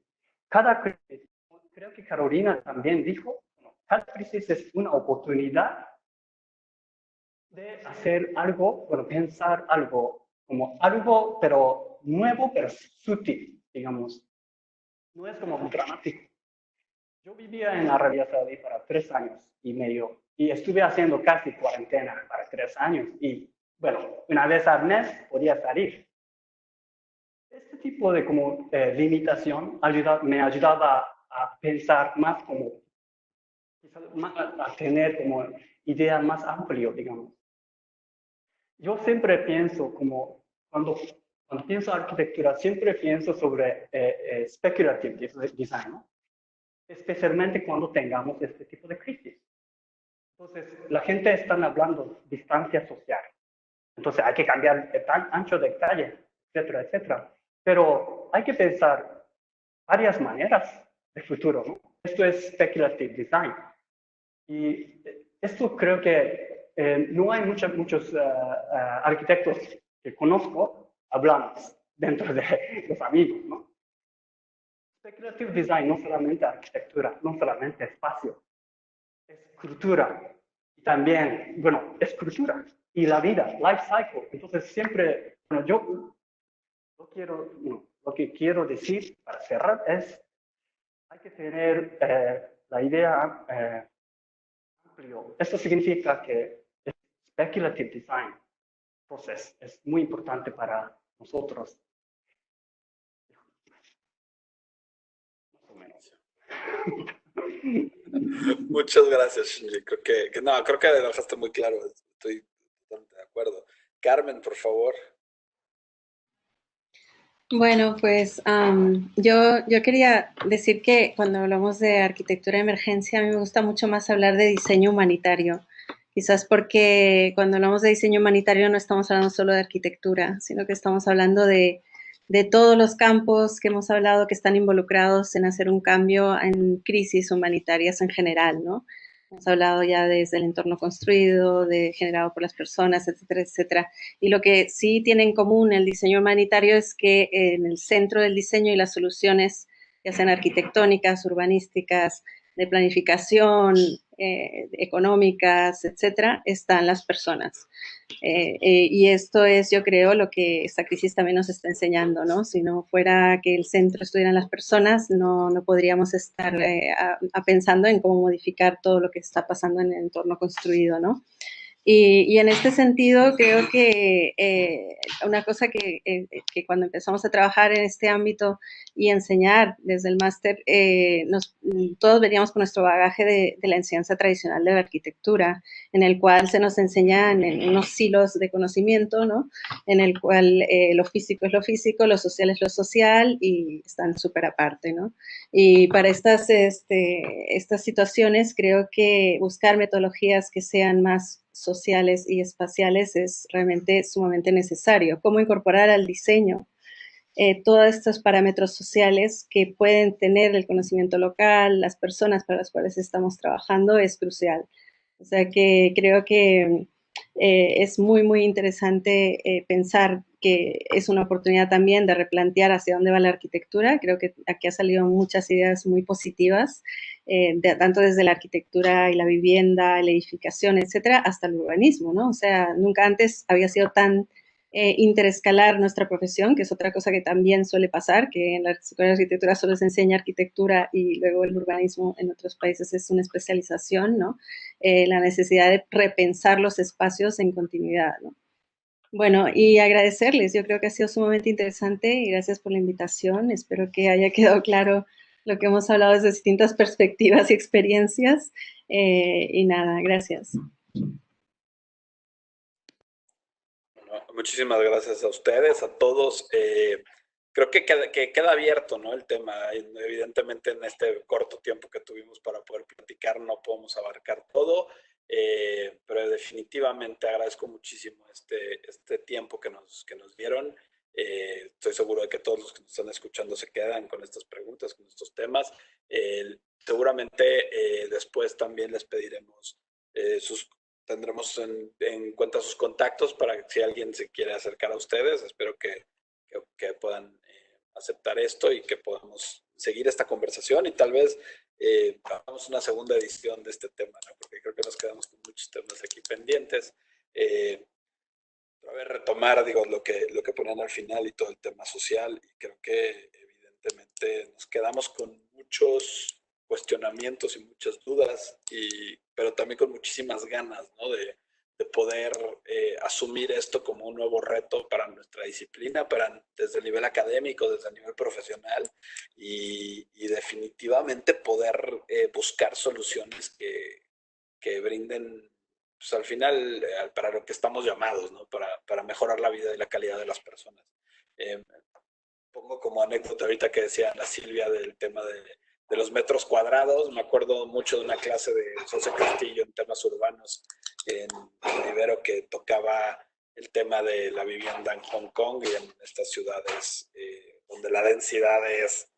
cada crisis, creo que Carolina también dijo, cada crisis es una oportunidad de hacer algo, bueno, pensar algo, como algo, pero nuevo, pero sutil, digamos. No es como dramático. Yo vivía en Arabia Saudí para 3 años y medio y estuve haciendo casi cuarentena para 3 años y, bueno, una vez al mes podía salir. Este tipo de limitación me ayudaba a pensar más como, a tener como idea más amplio, digamos. Yo siempre pienso como, cuando pienso arquitectura, siempre pienso sobre speculative design, ¿no? Especialmente cuando tengamos este tipo de crisis. Entonces, la gente está hablando de distancia social. Entonces, hay que cambiar el ancho de calle, etcétera, etcétera. Pero hay que pensar varias maneras de futuro, ¿no? Esto es speculative design. Y esto creo que no hay muchos arquitectos que conozco, hablamos dentro de los amigos, ¿no? Speculative design no solamente arquitectura, no solamente espacio, es cultura. Y también, bueno, es cultura. Y la vida, life cycle. Entonces siempre, bueno, lo que quiero decir para cerrar es, hay que tener la idea amplio. Esto significa que el speculative design process es muy importante para nosotros. Más o menos. Muchas gracias, Shinji. Creo que lo dejaste muy claro. Estoy totalmente de acuerdo. Carmen, por favor. Bueno, pues yo quería decir que cuando hablamos de arquitectura de emergencia, a mí me gusta mucho más hablar de diseño humanitario. Quizás porque cuando hablamos de diseño humanitario no estamos hablando solo de arquitectura, sino que estamos hablando de todos los campos que hemos hablado que están involucrados en hacer un cambio en crisis humanitarias en general, ¿no? Hemos hablado ya desde el entorno construido, generado por las personas, etcétera, etcétera. Y lo que sí tiene en común el diseño humanitario es que en el centro del diseño y las soluciones, ya sean arquitectónicas, urbanísticas, de planificación, económicas, etcétera, están las personas. Y esto es, yo creo, lo que esta crisis también nos está enseñando, ¿no? Si no fuera que el centro estuvieran las personas, no podríamos estar pensando en cómo modificar todo lo que está pasando en el entorno construido, ¿no? Y en este sentido, creo que una cosa que cuando empezamos a trabajar en este ámbito y enseñar desde el máster, todos veníamos con nuestro bagaje de la enseñanza tradicional de la arquitectura, en el cual se nos enseñan en unos silos de conocimiento, ¿no? En el cual lo físico es lo físico, lo social es lo social y están súper aparte, ¿no? Y para estas situaciones creo que buscar metodologías que sean más sociales y espaciales es realmente sumamente necesario. Cómo incorporar al diseño todos estos parámetros sociales que pueden tener el conocimiento local, las personas para las cuales estamos trabajando, es crucial. O sea que creo que es muy, muy interesante pensar que es una oportunidad también de replantear hacia dónde va la arquitectura. Creo que aquí ha salido muchas ideas muy positivas, tanto desde la arquitectura y la vivienda, la edificación, etcétera, hasta el urbanismo, ¿no? O sea, nunca antes había sido tan interescalar nuestra profesión, que es otra cosa que también suele pasar, que en la escuela de arquitectura solo se enseña arquitectura y luego el urbanismo en otros países es una especialización, ¿no? La necesidad de repensar los espacios en continuidad, ¿no? Bueno, y agradecerles, yo creo que ha sido sumamente interesante y gracias por la invitación. Espero que haya quedado claro lo que hemos hablado desde distintas perspectivas y experiencias. Y nada, gracias. Bueno, muchísimas gracias a ustedes, a todos. Creo que queda abierto, ¿no? El tema. Evidentemente, en este corto tiempo que tuvimos para poder platicar, no podemos abarcar todo, pero definitivamente agradezco muchísimo este tiempo que nos dieron. Estoy seguro de que todos los que nos están escuchando se quedan con estas preguntas, con estos temas. Seguramente después también les pediremos tendremos en cuenta sus contactos para que si alguien se quiere acercar a ustedes, espero que puedan aceptar esto y que podamos seguir esta conversación y tal vez hagamos una segunda edición de este tema, ¿no? Porque creo que nos quedamos con muchos temas aquí pendientes. A ver, retomar, digo, lo que ponían al final y todo el tema social, y creo que evidentemente nos quedamos con muchos cuestionamientos y muchas dudas, pero también con muchísimas ganas, ¿no? De poder asumir esto como un nuevo reto para nuestra disciplina, desde el nivel académico, desde el nivel profesional, y definitivamente poder buscar soluciones que brinden, pues al final, para lo que estamos llamados, ¿no? Para mejorar la vida y la calidad de las personas. Pongo como anécdota ahorita que decía Ana Silvia del tema de los metros cuadrados. Me acuerdo mucho de una clase de José Castillo en temas urbanos en Ibero, que tocaba el tema de la vivienda en Hong Kong y en estas ciudades donde la densidad es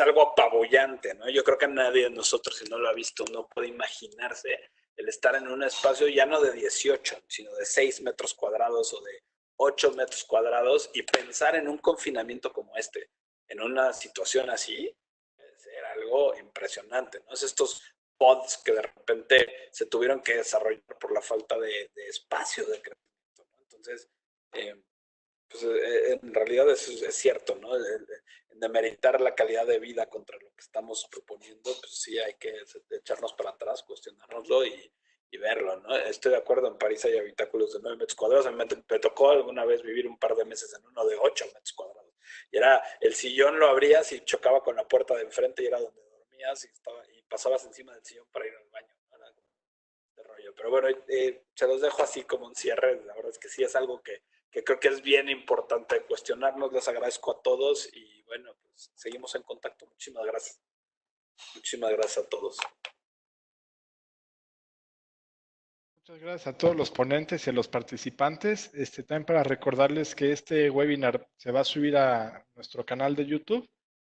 algo apabullante, ¿no? Yo creo que nadie de nosotros, si no lo ha visto, no puede imaginarse el estar en un espacio ya no de 18, sino de 6 metros cuadrados o de 8 metros cuadrados, y pensar en un confinamiento como este, en una situación así, era algo impresionante, ¿no? Es estos pods que de repente se tuvieron que desarrollar por la falta de espacio de crecimiento, ¿no? Entonces, pues en realidad es cierto, ¿no? En demeritar la calidad de vida contra lo que estamos proponiendo, pues sí hay que echarnos para atrás, cuestionárnoslo y verlo, ¿no? Estoy de acuerdo, en París hay habitáculos de 9 metros cuadrados. A mí me tocó alguna vez vivir un par de meses en uno de 8 metros cuadrados. Y era, el sillón lo abrías y chocaba con la puerta de enfrente y era donde dormías y pasabas encima del sillón para ir al baño, ¿no? Era de rollo. Pero bueno, se los dejo así como un cierre. La verdad es que sí es algo que creo que es bien importante cuestionarnos. Les agradezco a todos y bueno, pues seguimos en contacto. Muchísimas gracias. Muchísimas gracias a todos. Muchas gracias a todos los ponentes y a los participantes. También para recordarles que este webinar se va a subir a nuestro canal de YouTube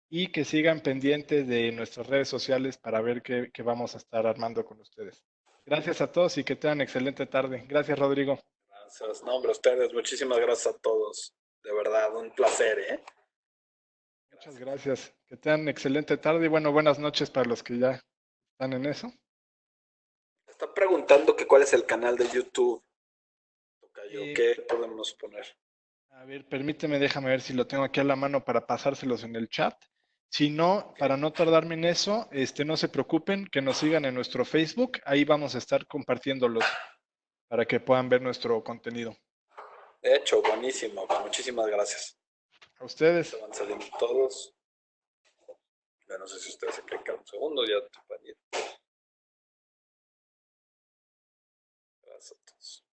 y que sigan pendientes de nuestras redes sociales para ver qué vamos a estar armando con ustedes. Gracias a todos y que tengan excelente tarde. Gracias, Rodrigo. Gracias. No, hombre, a ustedes. Muchísimas gracias a todos. De verdad, un placer, ¿eh? Muchas gracias. Que tengan excelente tarde y bueno, buenas noches para los que ya están en eso. Están preguntando que cuál es el canal de YouTube. ¿Qué podemos poner? A ver, permíteme, déjame ver si lo tengo aquí a la mano para pasárselos en el chat. Si no, para no tardarme en eso, no se preocupen, que nos sigan en nuestro Facebook. Ahí vamos a estar compartiéndolos para que puedan ver nuestro contenido. De hecho, buenísimo. Muchísimas gracias. A ustedes. Se van saliendo todos. Ya no sé si ustedes se clican un segundo, ya te pueden ir. Gracias a todos.